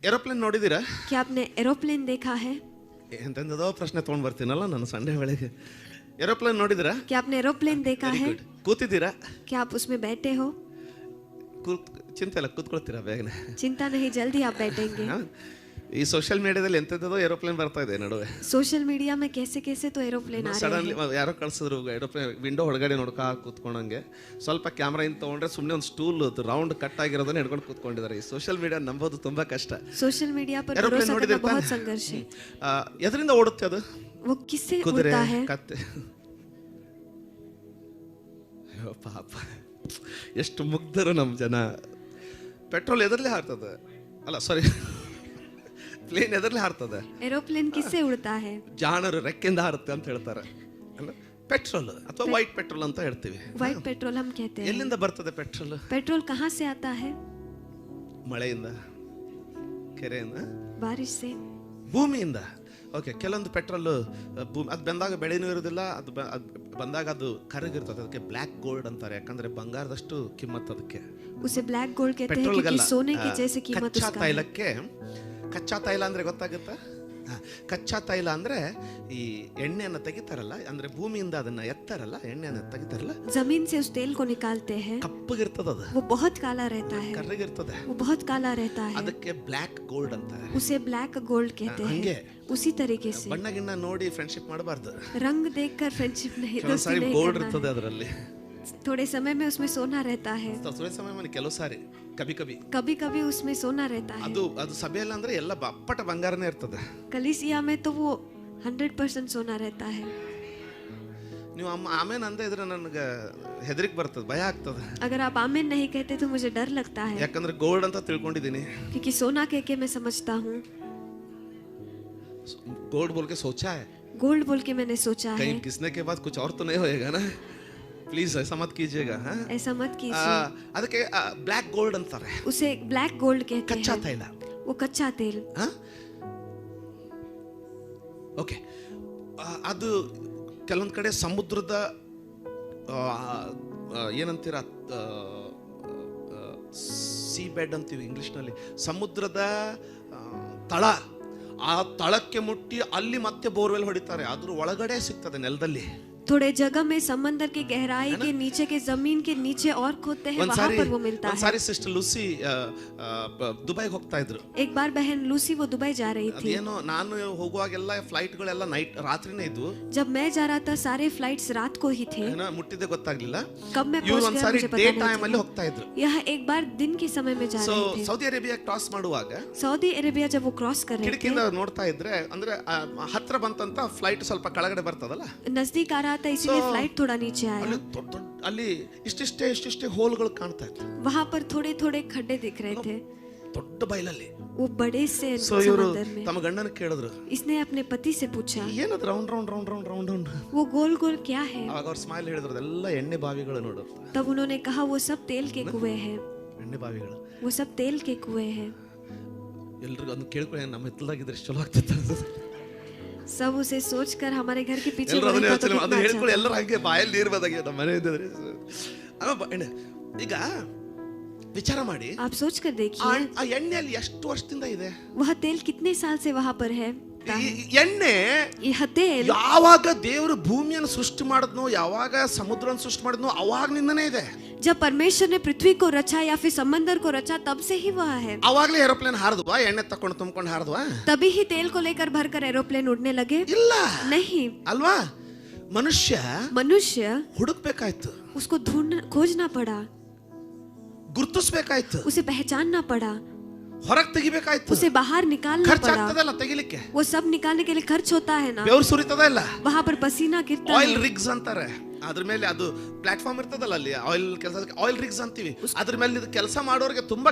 Aeroplane ನೋಡಿದೀರಾ? क्या आपने aeroplane देखा है? ಎಂತೆಂದೋ ಪ್ರಶ್ನೆ ತಗೊಂಡ್ ಬರ್ತೀನಲ್ಲ ನಾನು ಸಂಡೇ ವೇಳೆಗೆ. ಏರೋಪ್ಲೇನ್ ನೋಡಿದೀರಾ? क्या आपने एरोप्लेन देखा है? ಕೂತಿದ್ದೀರಾ? क्या आप उसमें बैठे हो? ಚಿಂತೆ ಇಲ್ಲ, ಕೂತ್ಕೊಳ್ತೀರಾ ಬೇಗನೆ. चिंता नहीं, जल्दी आप बैठेंगे. ಈ ಸೋಷಿಯಲ್ ಮೀಡಿಯಾದಲ್ಲಿ ಎಂತೆಂತದೋ ಏರೋಪ್ಲೇನ್ ಬರ್ತಾ ಇದೆ ನಡುವೆ. सोशल मीडिया में कैसे कैसे तो एरोप्लेन आ रहे ಸಡನ್ಲಿ हैं. ಯಾರೋ ಕಳ್ಸಿದ್ರು ಏರೋಪ್ಲೇನ್ ವಿಂಡೋ ಹೊರಗಡೆ ನೋಡ್ಕಾ ಕೂತ್ಕೊಂಡಂಗೆ. ಸ್ವಲ್ಪ ಕ್ಯಾಮ್ರಾ ಇಂದ ತಗೊಂಡ್ರೆ ಸುಮ್ಮನೆ ಒಂದು ಸ್ಟೂಲ್ ರೌಂಡ್ ಕಟ್ ಆಗಿರೋದನ್ನ ಹಿಡ್ಕೊಂಡು ಕೂತ್ಕೊಂಡಿದ್ದಾರೆ. ಈ ಸೋಷಿಯಲ್ ಮೀಡಿಯಾ ನಂಬೋದು ತುಂಬಾ ಕಷ್ಟ. सोशल मीडिया पर ಏರೋಪ್ಲೇನ್ भरोसा करना ನೋಡಿದ್ರೆ बहुत संघर्ष है. ಎದರಿಂದ ಓಡುತ್ತೆ ಅದು? वो किससे ಕುದುರೆ उड़ता है? ಕತ್ತೆ. ಅಯ್ಯೋ ಪಾಪ, ಎಷ್ಟು ಮುಗ್ಧರು ನಮ್ಮ ಜನ. ಪೆಟ್ರೋಲ್ ಎದರ್ಲಿ ಹಾರ್ತದೆ, ಅಲ್ಲ ಸಾರಿ, ಪ್ಲೇನ್ ಎದರ್ಲಿ ಹಾರ್ತದೆ. एरोप्लेन किससे उड़ता है? ಜಾಣರು ರೆಕ್ಕೆಂದ ಹಾರುತ್ತೆ ಅಂತ ಹೇಳ್ತಾರೆ ಅಲ್ಲ. ಪೆಟ್ರೋಲ್ ಅಥವಾ ವೈಟ್ ಪೆಟ್ರೋಲ್ ಅಂತ ಹೇಳ್ತೀವಿ. व्हाइट पेट्रोल हम कहते हैं. ಎಲ್ಲಿಂದ ಬರ್ತದೆ ಪೆಟ್ರೋಲ್? पेट्रोल कहाँ से आता है? ಮಳೆಯಿಂದ, ಕೆರೆಯಿಂದ, बारिश से. ಭೂಮಿಯಿಂದ. ಓಕೆ, ಕೆಲವೊಂದು ಪೆಟ್ರೋಲ್ ಭೂಮಿ ಅದು ಬಂದಾಗ ಬೆಳೆನೂ ಇರೋದಿಲ್ಲ, ಅದು ಬಂದಾಗ ಅದು ಕರಗಿರ್ತದೆ. ಅದಕ್ಕೆ ಬ್ಲ್ಯಾಕ್ ಗೋಲ್ಡ್ ಅಂತಾರೆ, ಯಾಕಂದ್ರೆ ಬಂಗಾರದಷ್ಟು ಕಿಮ್ಮತ್ತು ಅದಕ್ಕೆ. उसे ब्लैक गोल्ड कहते हैं क्योंकि सोने की जैसे कीमत ಕಚ್ಚಾ उसका है. ತೈಲಕ್ಕೆ, ಕಚ್ಚಾ ತೈಲ ಅಂದ್ರೆ ಗೊತ್ತಾಗುತ್ತಾ? ಕಚ್ಚಾ ತೈಲ ಅಂದ್ರೆ ಈ ಎಣ್ಣೆಯನ್ನು ತೆಗಿತಾರಲ್ಲ, ಅಂದ್ರೆ ಭೂಮಿಯಿಂದ ಅದನ್ನ ಎತ್ತಾರಲ್ಲ, ಎಣ್ಣೆಯನ್ನು ತೆಗಿತಾರಲ್ಲ, जमीन से उस तेल को निकालते हैं. ಕಪ್ಪಗಿರ್ತದ ಅದು, वो बहुत काला रहता है. ಕರ್ರಗಿರ್ತದೆ, वो बहुत काला रहता है. ಅದಕ್ಕೆ ಬ್ಲ್ಯಾಕ್ ಗೋಲ್ಡ್ ಅಂತಾರೆ. उसे ब्लैक गोल्ड कहते ಹಂಗೆ हैं. उसी तरीके से ಬಣ್ಣ ಗಿಣ್ಣ ನೋಡಿ ಫ್ರೆಂಡ್ಶಿಪ್ ಮಾಡಬಾರ್ದು. रंग देखकर फ्रेंडशिप नहीं, ಕೆಲವು दोस्ती ಸಾರಿ नहीं ಗೋಲ್ಡ್ करना ಇರ್ತದೆ है. ಅದರಲ್ಲಿ. थोड़े समय में उसमें सोना रहता है. ಸುರೇ ಸಮಯ ಮನೆ ಕೆಲವು ಸಾರಿ ಕಬಿ ಕಬಿ कभी कभी उसमें सोना रहता है. ಅದು ಸಭೆಯಲ್ಲಿ ಅಂದ್ರೆ ಎಲ್ಲ ಅಪ್ಪಟ ಬಂಗಾರನೇ ಇರ್ತದೆ. कलीसिया में तो वो 100% सोना रहता है. ನೀವು ಆಮೇನ್ ಅಂದ ಇದ್ರೆ ನನಗೆ ಹೆದರಿಕೆ ಬರ್ತದೆ, ಭಯ ಆಗ್ತದೆ. अगर आप आमीन नहीं कहते तो मुझे डर लगता है, ಯಾಕಂದ್ರೆ ಗೋಲ್ಡ್ ಅಂತ ತಿಳ್ಕೊಂಡಿದ್ದೀನಿ. क्योंकि सोना कह के मैं समझता हूँ. गोल्ड बोल के सोचा है, गोल्ड बोल के मैंने सोचा है. कहीं किसने के बाद कुछ और तो नहीं होएगा ना, प्लीज ऐसा मत कीजिएगा. हाँ, ऐसा मत कीजिए. ಅದಕ್ಕೆ ಬ್ಲ್ಯಾಕ್ ಗೋಲ್ಡ್ ಅಂತಾರೆ. उसे ब्लैक गोल्ड कहते ಕಚ್ಚಾ हैं. ತೈಲ. वो कच्चा तेल. ಓಕೆ, ಅದು ಕೆಲವೊಂದು ಕಡೆ ಸಮುದ್ರದ ಏನಂತೀರ, ಸೀ ಬೆಡ್ ಅಂತೀವಿ ಇಂಗ್ಲಿಷ್ನಲ್ಲಿ, ಸಮುದ್ರದ ತಳ. ಆ ತಳಕ್ಕೆ ಮುಟ್ಟಿ ಅಲ್ಲಿ ಮತ್ತೆ ಬೋರ್ವೆಲ್ ಹೊಡಿತಾರೆ, ಅದ್ರ ಒಳಗಡೆ ಸಿಗ್ತದೆ ನೆಲದಲ್ಲಿ. थोड़े जगह में समंदर की गहराई के नीचे के जमीन के नीचे और खोदते हैं, वहाँ पर वो मिलता है. ಸಾರಿ ಸಿಸ್ಟರ್ ಲೂಸಿ ದುಬೈಗೆ ಹೋಗ್ತಾ ಇದ್ರು. एक बार बहन लूसी वो दुबई जा रही थी. ಅದೇನೋ ನಾನು ಹೋಗುವಾಗೆಲ್ಲ ಫ್ಲೈಟ್ಗಳೆಲ್ಲ ನೈಟ್ ರಾತ್ರಿನೇ ಇದ್ವು. जब मैं जा रहा था सारे फ्लाइट्स रात को ही थे. ಏನೋ ಮುಟ್ಟಿದ್ದೆ ಗೊತ್ತಾಗ್ಲಿಲ್ಲ. कब मैं ಇವ್ರು पहुंच गया ಒಂದ್ಸಾರಿ मुझे ಡೇ पता ಟೈಮ್ ಅಲ್ಲಿ नहीं ಹೋಗ್ತಾ ಇದ್ರು. चला. यह एक बार दिन के समय में जा ಸೊ रहे थे. ಸೌದಿ ಅರೇಬಿಯಾ ಕ್ರಾಸ್ ಮಾಡುವಾಗ सऊदी अरेबिया जब वो क्रॉस कर रहे थे, ಕಿಟಕಿಯಿಂದ ನೋಡ್ತಾ ಇದ್ರೆ, ಅಂದ್ರೆ ಹತ್ರ ಬಂತಂತ ಫ್ಲೈಟ್ ಸ್ವಲ್ಪ ಕೆಳಗಡೆ ಬರ್ತದಲ್ಲ, नजदीक आ रहा था इसीलिए फ्लाइट थोड़ा नीचे आया. ಅಲ್ಲಿ ಅಲ್ಲಿ ಇಷ್ಟಿಷ್ಟೇ ಹೋಲ್ಗಳು ಕಾಣ್ತಾ ಇತ್ತು. वहाँ पर थोड़े थोड़े खड्डे दिख रहे थे, ದೊಡ್ಡ ಬಯಲಲ್ಲಿ. वो बड़े से ಸೊ ಇವರು समंदर में. ತಮ್ಮ ಗಂಡನ ಕೇಳಿದ್ರು, इसने अपने पति से पूछा, ಏನದು round round round round round round? वो गोल गोल क्या है? ಅವಾಗ ಅವ್ರ ಸ್ಮೈಲ್ ಹೇಳಿದ್ರು, ಅದೆಲ್ಲ ಎಣ್ಣೆ ಬಾವಿಗಳು ನೋಡು. तब उन्होंने कहा वो सब तेल के कुएं हैं. ಎಣ್ಣೆ ಬಾವಿಗಳು, वो सब तेल के कुएं हैं. ಎಲ್ರಿಗೂ ಅದನ್ನ ಕೇಳ್ಕೊಳ್ಳಿ, ನಮ್ಮ ಹಿತ್ತಲಾಗಿದ್ರೆ ಚಲೋ ಆಗ್ತಿತ್ತು. सब उसे सोचकर हमारे घर के पीछे ಎಲ್ಲರೂ ಅದನ್ನ रहता तो ಯೋಚನೆ कितना ಅದನ್ನ अच्छा ಹೇಳ್ಕೊಳ್ಳಿ, था. ಎಲ್ಲರೂ ಹಾಗೆ ಬಾಯಲ್ಲಿ ನೀರು ಬಂದಾಗೆ ನಮ್ಮ ಮನೆ ಇದ್ದರೆ. ಈಗ ವಿಚಾರ ಮಾಡಿ, आप सोच कर देखिए ಆ ಎಣ್ಣೆಯಲ್ಲಿ ಎಷ್ಟು ವರ್ಷದಿಂದ ಇದೆ? वह तेल कितने साल से वहाँ पर है. ಈ ಎಣ್ಣೆ यह तेल ಯಾವಾಗ ದೇವರು ಭೂಮಿಯನ್ನು ಸೃಷ್ಟಿ ಮಾಡಿದ್ನೋ, ಯಾವಾಗ ಸಮುದ್ರವನ್ನು ಸೃಷ್ಟಿ ಮಾಡಿದ್ನೋ ಅವಾಗ್ನಿಂದನೇ ಇದೆ. जब परमेश्वर ने पृथ्वी को रचा या फिर समंदर को रचा तब से ही वह है. ಅವಾಗ್ಲೇ ಏರೋಪ್ಲೇನ್ ಹಾರದ್ವಾ, ಎಣ್ಣೆ ತಕೊಂಡು ತುಂಬಿಕೊಂಡು ಹಾರದ್ವಾ? तभी ही तेल को लेकर भरकर एरोप्लेन उड़ने लगे? ಇಲ್ಲ, नहीं. ಅಲ್ವಾ? मनुष्य ಹುಡುಕ್ಬೇಕಾಯ್ತು, उसको खोजना पड़ा, ಗುರುತಿಸ್ಬೇಕಾಯ್ತು, उसे पहचानना पड़ा, ಹೊರಗೆ ತೆಗಿಬೇಕಾಯ್ತು. उसे बाहर निकालना ಖರ್ಚು पड़ा. ಆಗ್ತದಲ್ಲ ತೆಗಿಲಿಕ್ಕೆ? वो सब निकालने के लिए खर्च होता है ना. ಬೆವರು ಸುರಿತದ ಇಲ್ಲ? वहाँ पर पसीना गिरता ಆಯಿಲ್ है. ರಿಗ್ಸ್ ಅಂತಾರೆ. ಅದ್ರ ಮೇಲೆ ಅದು ಪ್ಲಾಟ್ಫಾರ್ಮ್ ಇರ್ತದಲ್ಲ, ಅಲ್ಲಿ ಆಯಿಲ್ ಕೆಲಸ, ಆಯಿಲ್ ರಿಗ್ಸ್ ಅಂತೀವಿ. ಅದ್ರ ಮೇಲೆ ಇದು ಕೆಲಸ ಮಾಡೋರಿಗೆ ತುಂಬಾ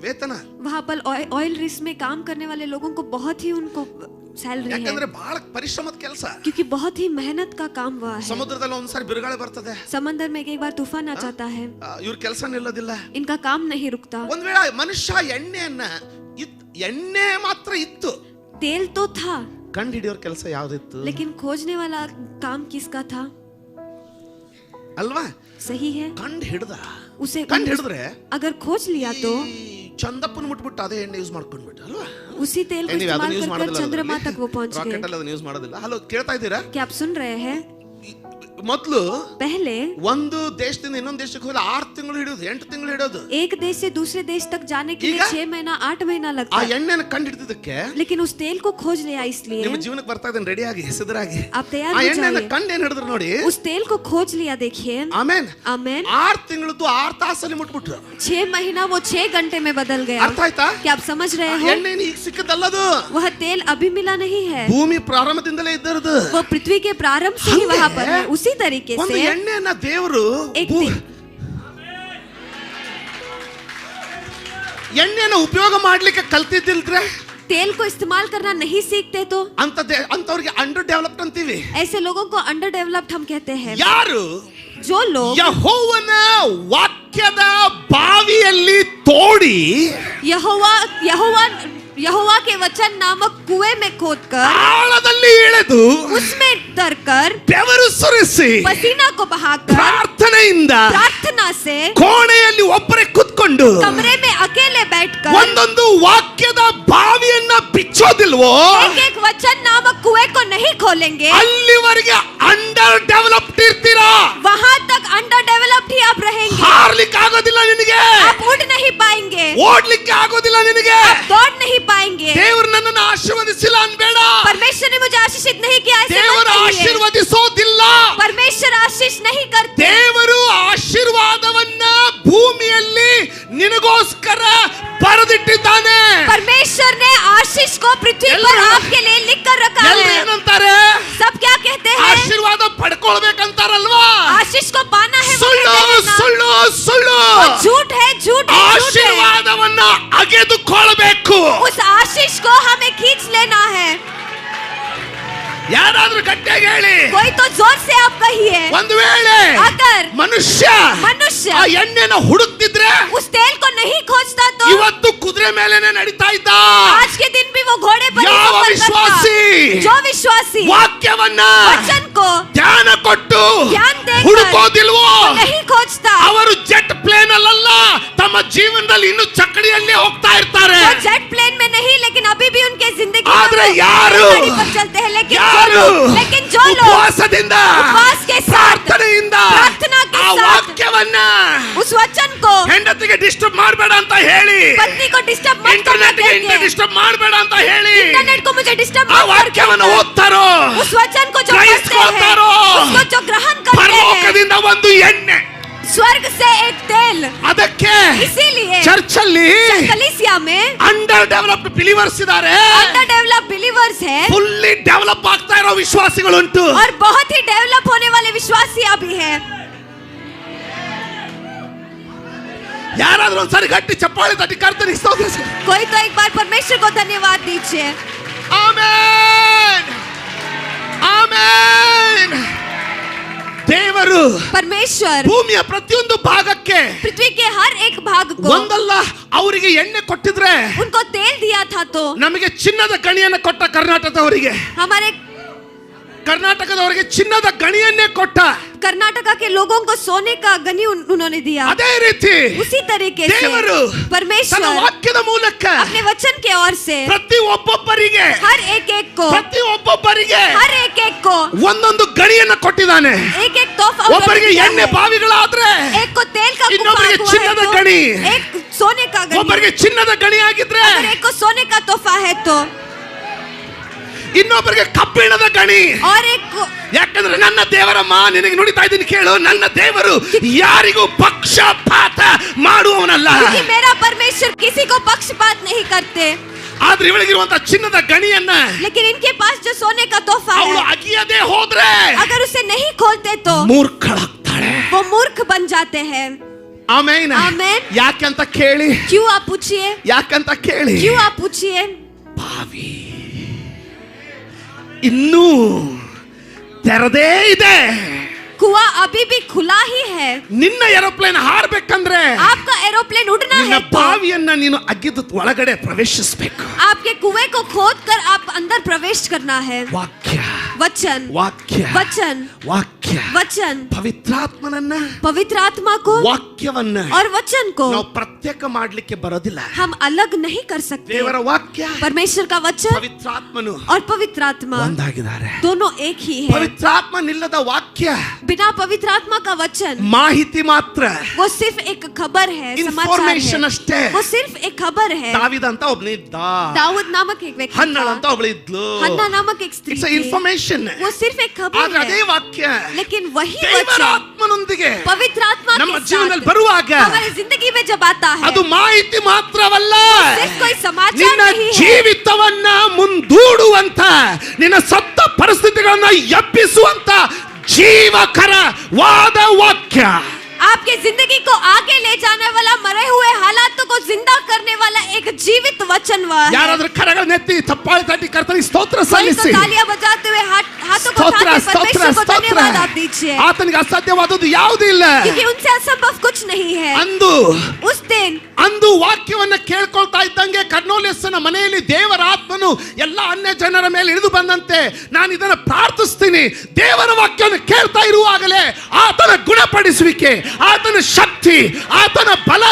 ವೇತನ. वहाँ पर ऑयल रिग्स में काम करने वाले लोगों को बहुत ही उनको सैलरी है, ಯಾಕಂದ್ರೆ ಬಹಳ ಪರಿಶ್ರಮದ ಕೆಲಸ. क्योंकि बहुत ही मेहनत का काम हुआ है. ಸಮುದ್ರದಲ್ಲಿ ಒಂದ್ಸಾರಿ ಬಿರುಗಾಳಿ ಬರ್ತದೆ, समंदर में एक बार तूफान आ जाता है, ಇವ್ರ ಕೆಲಸ ನಿಲ್ಲೋದಿಲ್ಲ. इनका काम नहीं रुकता. ಒಂದ್ ವೇಳೆ ಮನುಷ್ಯ ಎಣ್ಣೆ ಮಾತ್ರ ಇತ್ತು, तेल तो था, ಕಂಡು ಹಿಡಿಯೋರ್ ಕೆಲಸ ಯಾವ್ದಿತ್ತು? लेकिन खोजने वाला काम किसका था? ಅಲ್ವಾ? सही है. ಕಂಡು ಹಿಡ್ದ, उसे ಕಂಡು ಹಿಡಿದ್ರೆ अगर खोज लिया तो ಚಂದಪ್ಪನ ಮುಟ್ಬಿಟ್ಟು ಅದೇ ಎಣ್ಣೆ ಯೂಸ್ ಮಾಡ್ಕೊಂಡ್ಬಿಟ್ಟು ಅಲ್ವಾ? उसी तेल को ನೀವು ಅದನ್ನ इस्तेमाल ಯೂಸ್ कर ಮಾಡೋದಿಲ್ಲ, चंद्रमा तक वो पहुंच ರಾಕೆಟ್ गए। ಅಲ್ಲಿ ಅದನ್ನ ಯೂಸ್ ಮಾಡೋದಿಲ್ಲ. ಹಲೋ, ಕೇಳ್ತಾ ಇದ್ದೀರಾ? क्या आप सुन रहे हैं? ಮೊದಲು पहले ಒಂದು ದೇಶದಿಂದ ಇನ್ನೊಂದು ದೇಶಕ್ಕೆ ಹೋದ್ರೆ 6 ತಿಂಗಳು ಹಿಡಿಯೋದು, 8 ತಿಂಗಳು ಹಿಡಿಯೋದು. एक देश से दूसरे देश तक जाने के लिए ಈಗ 6 महीना 8 महीना ಆ लगता है, ಎಣ್ಣೆನ ಕಂಡು ಹಿಡಿದಕ್ಕೆ लेकिन उस तेल को खोज लिया इसलिए ನಿಮ್ಮ ಜೀವನಕ್ಕೆ ಬರ್ತಾ ಇದ್ದೇನೆ ರೆಡಿಯಾಗಿ ಸಿದ್ಧರಾಗಿ. आप तैयार ಆ हो ಎಣ್ಣೆನ जाइए। ಕಂಡು ಏನ್ ಹಿಡಿದ್ರು ನೋಡಿ. उस तेल को खोज लिया, देखिए ಆಮೇನ್. आमेन। 6 ತಿಂಗಳದ್ದು 6 ತಾಸಲ್ಲಿ ಮುಟ್ಬಿಟ್ರು. 6 महीना वो 6 घंटे में बदल गया। ಅರ್ಥ ಆಯ್ತಾ? क्या आप समझ रहे हो? ಎಣ್ಣೆ ಈಗ ಸಿಕ್ಕದಲ್ಲದು, वह तेल अभी मिला नहीं है, ಭೂಮಿ ಪ್ರಾರಂಭದಿಂದಲೇ ಇದ್ದರದು. वो पृथ्वी के प्रारंभ से ही वहाँ पर है। उसी तरीके ಒಂದು से ಎಣ್ಣೆನ ದೇವರು एक तेल ಎಣ್ಣೆನ ಉಪಯೋಗ ಮಾಡ್ಲಿಕ್ಕೆ ಕಲ್ತಿದ್ದಿಲ್ದ್ರೆ तेल को इस्तेमाल करना नहीं सीखते तो ಅಂತವ್ರಿಗೆ ಅಂಡರ್ ಡೆವಲಪ್ಡ್ ಅಂತೀವಿ. ऐसे लोगों को अंडर डेवलप्ड हम कहते हैं। ಯಾರು जो लोग ಯೆಹೋವನ ವಾಕ್ಯದ ಬಾವಿಯಲ್ಲಿ ತೋಡಿ यहोवा के वचन नामक कुएं में खोदकर ಆಳದಲ್ಲಿ ಇಳಿದು उसमें उतरकर ಬೆವರು ಸುರಿಸಿ पसीना को बहाकर ಪ್ರಾರ್ಥನೆಯಿಂದ प्रार्थना से ಕೋಣೆಯಲ್ಲಿ ಒಬ್ಬರೇ ಕುತ್ಕೊಂಡು कमरे में अकेले बैठकर ಒಂದೊಂದು ವಾಕ್ಯದ ಬಾವಿಯನ್ನ ಬಿಚ್ಚೋದಿಲ್ವೋ, एक एक वचन नामक कुएं को नहीं खोलेंगे, ಅಲ್ಲಿವರೆಗೆ ಅಂಡರ್ ಡೆವಲಪ್ಡ್ ಇರ್ತೀರಾ. वहां तक अंडर डेवलप्ड ही आप रहेंगे। ಹಾರ್ಲಿಕ್ಕೆ ಆಗೋದಿಲ್ಲ ನಿನಗೆ, आप उड़ नहीं पाएंगे, ಓಡ್ಲಿಕ್ಕೆ ಆಗೋದಿಲ್ಲ ನಿನಗೆ. आप दौड़ नहीं पाएंगे। ದೇವರು ನನ್ನನ್ನು ಆಶೀರ್ವದಿಸಿಲ್ಲ ಅನ್ಬೇಡ. परमेश्वर ने मुझे आशीषित नहीं किया, ऐसे मत ದೇವರು कहिए। ಆಶೀರ್ವದಿಸೋದಿಲ್ಲ. परमेश्वर आशीष नहीं करते। ದೇವರು ಆಶೀರ್ವಾದವನ್ನ ಭೂಮಿಯಲ್ಲಿ ನಿನಗೋಸ್ಕರ ಬರೆದಿಟ್ಟಿದ್ದಾನೆ. परमेश्वर ने आशीष को पृथ्वी पर आपके लिए लिख कर रखा ಎಲ್ಲರೂ है। ಏನಂತಾರೆ? सब क्या कहते हैं? ಆಶೀರ್ವಾದ ಪಡ್ಕೊಳ್ಬೇಕಂತಾರಲ್ವಾ? आशीष को पाना है, वो ಸುಳ್ಳು कहते हैं ना। ಸುಳ್ಳು ಸುಳ್ಳು. वो झूठ है, झूठ है, झूठ है। ಆಶೀರ್ವಾದವನ್ನ ಅಗೆದುಕೊಳ್ಳಬೇಕು. उस आशीष को हमें खींच लेना है। ಯಾರಾದ್ರೂ ಗಟ್ಟಿಯಾಗಿ ಹೇಳಿ. कोई तो जोर से आप कहिए। ಒಂದು ವೇಳೆ अगर ಮನುಷ್ಯ मनुष्य ಆ ಎಣ್ಣೆನ ಹುಡುಕ್ತಿದ್ರೆ उस तेल को नहीं खोजता तो ಇವತ್ತು ಕುದುರೆ ಮೇಲೆನೆ ನಡೀತಾ ಇದ್ದ. आज के दिन भी वो घोड़े पर ही ಯಾವ सफर ವಿಶ್ವಾಸಿ करता। जो विश्वासी ವಾಕ್ಯವನ್ನ वचन को ಧ್ಯಾನ ಕೊಟ್ಟು ध्यान देकर ಹುಡುಕೋದಿಲ್ವೋ, नहीं खोजता, ಅವರು ಜೆಟ್ ಪ್ಲೇನ್ ಅಲ್ಲ, ತಮ್ಮ ಜೀವನದಲ್ಲಿ ಇನ್ನು ಚಕ್ಕಡಿಯಲ್ಲಿ ಹೋಗ್ತಾ ಇರ್ತಾರೆ. वो जेट प्लेन में नहीं, लेकिन अभी भी उनके जिंदगी में ಆದ್ರೆ वो ಯಾರು गाड़ी पर चलते हैं। ಯಾರು लेकिन जो लोग ಉಪವಾಸದಿಂದ उपवास के साथ, ಪ್ರಾರ್ಥನೆಯಿಂದ प्रार्थना के ಆ साथ ವಾಕ್ಯವನ್ನ उस वचन को ಹೆಂಡತಿಗೆ ಡಿಸ್ಟರ್ಬ್ ಮಾಡಬೇಡ ಅಂತ ಹೇಳಿ, पत्नी को डिस्टर्ब मत करना ಇಂಟರ್ನೆಟ್ चाहिए, ಡಿಸ್ಟರ್ಬ್ ಮಾಡಬೇಡ ಅಂತ ಹೇಳಿ इंटरनेट को मुझे डिस्टर्ब ಆ मत ವಾಕ್ಯವನ್ನು कर, ಓದ್ತಾರೋ, उस वचन को जो पढ़ते हैं, ಗ್ರಹಿಸ್ಕೊಳ್ತಾರೋ, उसको जो ग्रहण करते हैं, ಪರಲೋಕದಿಂದ ಒಂದು ಎಣ್ಣೆ. स्वर्ग से एक तेल। ಅದಕ್ಕೆ इसीलिए ಚರ್ಚ್ ಅಲ್ಲಿ कलीसिया में ಅಂಡರ್ ಡೆವಲಪ್ಡ್ ಬಿಲಿವರ್ಸ್ ಇದ್ದಾರೆ, अंडर डेवलप बिलीवर्स है ಫುಲ್ಲಿ ಡೆವಲಪ್ ಆಗ್ತಾ ಇರೋ ವಿಶ್ವಾಸಿಗಳುಂಟು. और बहुत ही डेवलप होने वाले विश्वासी अभी है। ಯಾರಾದ್ರೂ ಒಂದ್ಸರಿ ಗಟ್ಟಿ ಚಪ್ಪಾಳೆ ತಟ್ಟಿ ಕರ್ತನಿಗೆ ಸ್ತೋತ್ರ. कोई तो एक बार परमेश्वर को धन्यवाद दीजिए। Amen amen. ದೇವರು परमेश्वर ಭೂಮಿಯ ಪ್ರತಿಯೊಂದು ಭಾಗಕ್ಕೆ पृथ्वी के हर एक भाग को ಒಂದಲ್ಲ ಅವರಿಗೆ ಎಣ್ಣೆ ಕೊಟ್ಟಿದ್ರೆ, उनको तेल दिया था तो ನಮಗೆ ಚಿನ್ನದ ಗಣಿಯನ್ನು ಕೊಟ್ಟ ಕರ್ನಾಟಕದವರಿಗೆ, हमारे ಕರ್ನಾಟಕದವರಿಗೆ ಚಿನ್ನದ ಗಣಿಯನ್ನೇ ಕೊಟ್ಟ. कर्नाटका के लोगों को सोने का गनी उन्होंने दिया। ಅದೇ ರೀತಿ उसी तरीके से ದೇವರು ತನ್ನ परमेश्वर ವಾಕ್ಯದ ಮೂಲಕ अपने वचन के ओर से ಪ್ರತಿ ಒಬ್ಬೊಬ್ಬರಿಗೆ हर एक एक को ಹರ್ को ಒಂದೊಂದು ಗಣಿಯನ್ನು ಕೊಟ್ಟಿದ್ದಾನೆ. एक एक तोहफा ಒಬ್ಬರಿಗೆ दिया ಎಣ್ಣೆ है। ಬಾವಿಗಳಾದ್ರೆ एक को तेल का कुफा ಇನ್ನೊಬ್ಬರಿಗೆ हुआ ಚಿನ್ನದ है तो ಗಣಿ, एक सोने का गनी, ಒಬ್ಬರಿಗೆ ಚಿನ್ನದ ಗಣಿ ಆಗಿದ್ರೆ अगर एक को सोने का तोहफा है तो ಇನ್ನೊಬ್ಬರಿಗೆ ಕಬ್ಬಿಣದ ಗಣಿ. और एक को, ಯಾಕಂದ್ರೆ ನನ್ನ ದೇವರಮ್ಮ ನಿನಗೆ ನುಡಿತಾ ಇದ್ದೀನಿ ಕೇಳು, ನನ್ನ ದೇವರು ಯಾರಿಗೂ ಪಕ್ಷಪಾತ ಮಾಡುವವನಲ್ಲ. क्योंकि मेरा परमेश्वर किसी को पक्षपात नहीं करते। ಆದ್ರೆ ಇವಳಿಗಿರುವಂತ ಚಿನ್ನದ ಗಣಿಯನ್ನ लेकिन इनके पास जो सोने का तोहफा ಅವಳು है, ಅಗಿಯದೆ ಹೋದ್ರೆ अगर उसे नहीं खोलते तो ಮೂರ್ಖಳಾಗ್ತಾಳೆ. वो मूर्ख बन जाते हैं। ಆಮೇನ್. ಆಮೆನ್. ಯಾಕಂತ ಕೇಳಿ, क्यों आप पूछिए, ಯಾಕಂತ ಕೇಳಿ, क्यों आप पूछिए, ಬಾವಿ ಇನ್ನೂ ತೆರೆದೇ ಇದೆ. कुआं अभी भी खुला ही है। ನಿನ್ನ ಏರೋಪ್ಲೇನ್ ಹಾರಬೇಕಂದ್ರೆ आपका एरोप्लेन उड़ना ನಿನ್ನ है तो ಬಾವಿಯನ್ನ ನೀನು ಅಗಿದು ಒಳಗಡೆ ಪ್ರವೇಶಿಸಬೇಕು. आपके कुएं को खोद कर आप अंदर प्रवेश करना है। ವಾಕ್ಯ वचन ವಾಕ್ಯ वचन ವಾಕ್ಯ ವಾಕ್ಯ, वचन, ಪವಿತ್ರಾತ್ಮನನ್ನ, पवित्र आत्मा को ವಾಕ್ಯವನ್ನ और वचन को ನಾವು ಪ್ರತ್ಯೇಕ ಮಾಡ್ಲಿಕ್ಕೆ ಬರೋದಿಲ್ಲ. हम अलग नहीं कर सकते. ದೇವರ ವಾಕ್ಯ, परमेश्वर का वचन ಪವಿತ್ರಾತ್ಮನು और पवित्र आत्मा ಒಂದಾಗಿದ್ದಾರೆ. दोनों एक ही है. ಪವಿತ್ರಾತ್ಮ ನಿಲ್ಲದ ವಾಕ್ಯ बिना पवित्र आत्मा का वचन ಮಾಹಿತಿ ಮಾತ್ರ, वो सिर्फ एक खबर है, समाचार ಇನ್ಫಾರ್ಮೇಶನ್ है. ಅಷ್ಟೇ. वो सिर्फ एक खबर है. ದಾವಿದ ಅಂತ ಒಬ್ಬನಿದ್ದ, दाऊद नामक एक व्यक्ति ಹನ್ನಳ था. ಅಂತ ಒಬ್ಬಳಿದ್ಲು. हन्ना नामक एक स्त्री ಇಟ್ಸ್ थी. ಇನ್ಫಾರ್ಮೇಶನ್. वो सिर्फ एक खबर ಆದ್ರೆ ಅದೇ है. ವಾಕ್ಯ लेकिन वही ದೇವರ वचन ಆತ್ಮನೊಂದಿಗೆ पवित्र आत्मा ನಮ್ಮ के ಜೀವನದಲ್ಲಿ साथ ಬರುವಾಗ हमारी जिंदगी में जब आता है, ಅದು ಮಾಹಿತಿ ಮಾತ್ರವಲ್ಲ, सिर्फ कोई समाचार ನಿನ್ನ नहीं है. ಜೀವಿತವನ್ನ ಮುಂದೂಡುವಂತ, ನಿನ್ನ ಸತ್ತ ಪರಿಸ್ಥಿತಿಗಳನ್ನ ಎಬ್ಬಿಸುವಂತ ಜೀವಕರವಾದ ವಾಕ್ಯ. आपके जिंदगी को आगे ले जाने वाला, मरे हुए हालातों को जिंदा करने वाला एक जीवित वचन वह है. ಯಾರಾದ್ರೂ ಕರಗಳನ್ನೆತ್ತಿ ಚಪ್ಪಾಳೆ ತಟ್ಟಿ ಕರ್ತನಿಗೆ ಸ್ತೋತ್ರ कोई तो ಸಲ್ಲಿಸಿ. तालियां बजाते हुए हाथों को ಸ್ತೋತ್ರ उठाकर ಸ್ತೋತ್ರ परमेश्वर को ಸ್ತೋತ್ರ. धन्यवाद आप दीजिए, ಆತನಿಗೆ ಅಸಾಧ್ಯವಾದದ್ದು ಯಾವುದೂ ಇಲ್ಲ. क्योंकि उनसे असंभव कुछ नहीं है. उस दिन ಅಂದು ವಾಕ್ಯವನ್ನ ಕೇಳ್ಕೊಳ್ತಾ ಇದ್ದಂಗೆ ಕರ್ನೋಲಿಯಸ್ಸನ ಮನೆಯಲ್ಲಿ ದೇವರ ಆತ್ಮನು ಎಲ್ಲ ಅನ್ಯ ಜನರ ಮೇಲೆ ಇಳಿದು ಬಂದಂತೆ ನಾನು ಇದನ್ನು ಪ್ರಾರ್ಥಿಸ್ತೀನಿ. ದೇವರ ವಾಕ್ಯವನ್ನು ಕೇಳ್ತಾ ಇರುವಾಗಲೇ ಆತನ ಗುಣಪಡಿಸುವಿಕೆ, ಆತನ ಶಕ್ತಿ, ಆತನ ಬಲ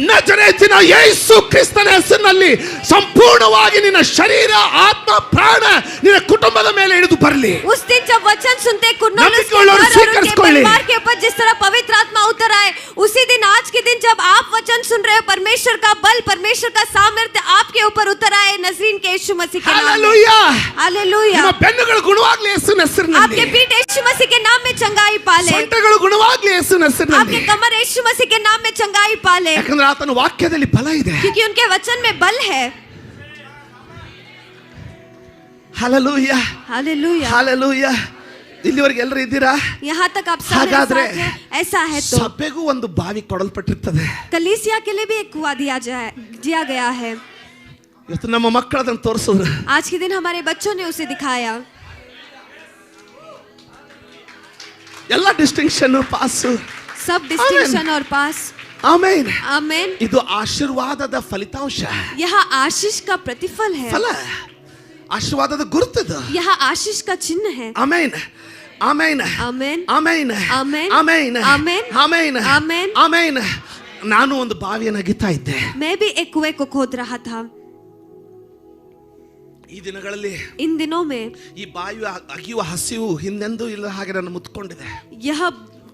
ನಜರೇತಿನ ಯೇಸು ಕ್ರಿಸ್ತನ ಹೆಸರಿನಲ್ಲಿ ಸಂಪೂರ್ಣವಾಗಿ ನಿನ್ನ ಶರೀರ, ಆತ್ಮ, ಪ್ರಾಣ, ನಿನ್ನ ಕುಟುಂಬದ ಮೇಲೆ ಇಳಿದು ಬರಲಿ. उस दिन जब वचन सुनते कुर्नेलियस नबिक के और घर और उनके स्वीकृत परिवार के ऊपर जिस तरह पवित्र आत्मा उतर आए, उसी दिन आज के दिन जब आप वचन सुन रहे हो, परमेश्वर का बल, परमेश्वर का सामर्थ्य आपके ऊपर उतर आए नजरीन के यीशु मसीह के नाम में. ಹಲ್ಲೆಲೂಯಾ. हालेलूया. ನಿಮ್ಮ ಬೆನ್ನುಗಳು ಗುಣವಾಗಲಿ ಯೇಸುವಿನ ಹೆಸರಿನಲ್ಲಿ. आपके पीठ यीशु मसीह के नाम में चंगाई पाले. ಸೊಂಟಗಳು ಗುಣವಾಗಲಿ ಯೇಸುವಿನ ಹೆಸರಿನಲ್ಲಿ. आपके कमर यीशु मसीह के नाम में चंगाई पाले. ಯಾಕಂದ್ರೆ ಆತನ ವಾಕ್ಯದಲ್ಲಿ ಬಲ ಇದೆ. क्योंकि उनके वचन में बल है. ಹಲ್ಲೆಲೂಯಾ. हालेलूया. ಹಲ್ಲೆಲೂಯಾ. ಇಲ್ಲಿವರೆಗೆ ಎಲ್ಲರೂ ಇದ್ದೀರಾ? यहाँ तक आप सारे ಹಾಗಾದ್ರೆ साथ हैं. ऐसा है तो ಸಭೆಗೂ ಒಂದು ಬಾವಿ ಕೊಡಲ್ಪಟ್ಟಿರ್ತದೆ. कलीसिया के लिए भी एक कुआं दिया गया है. ಇವತ್ತು ನಮ್ಮ ಮಕ್ಕಳು ಅದನ್ನು ತೋರಿಸಿದ್ರು. आज के दिन हमारे बच्चों ने उसे दिखाया. ಎಲ್ಲ ಡಿಸ್ಟಿಂಕ್ಷನ್ ಪಾಸ್. सब डिस्टिंक्शन और पास. ಆಮೆನ್. आमेन. ಇದು ಆಶೀರ್ವಾದದ ಫಲಿತಾಂಶ. यह आशीष का प्रतिफल है. ಫಲ, ಆಶೀರ್ವಾದದ ಗುರುತದು. यह आशीष का चिन्ह है. ಆಮೆನ್. ಆಮೆನ್. आमेन. ಆಮೆನ್. ಆಮೆನ್. ಆಮೆನ್. ಆಮೆನ್. ಆಮೆನ್. ಆಮೆನ್. ಆಮೆನ್. ನಾನು ಒಂದು ಬಾವಿಯನ್ನು ಅಗಿತಾ ಇದ್ದೆ. मैं भी एक कुएं को खोद रहा था. ಈ ದಿನಗಳಲ್ಲಿ इन दिनों में ಈ ಬಾವಿ ಅಗಿಯುವ ಹಸಿವು ಹಿಂದೆಂದೂ ಇಲ್ಲ ಹಾಗೆ ನನ್ನ ಮುತ್ಕೊಂಡಿದೆ. यह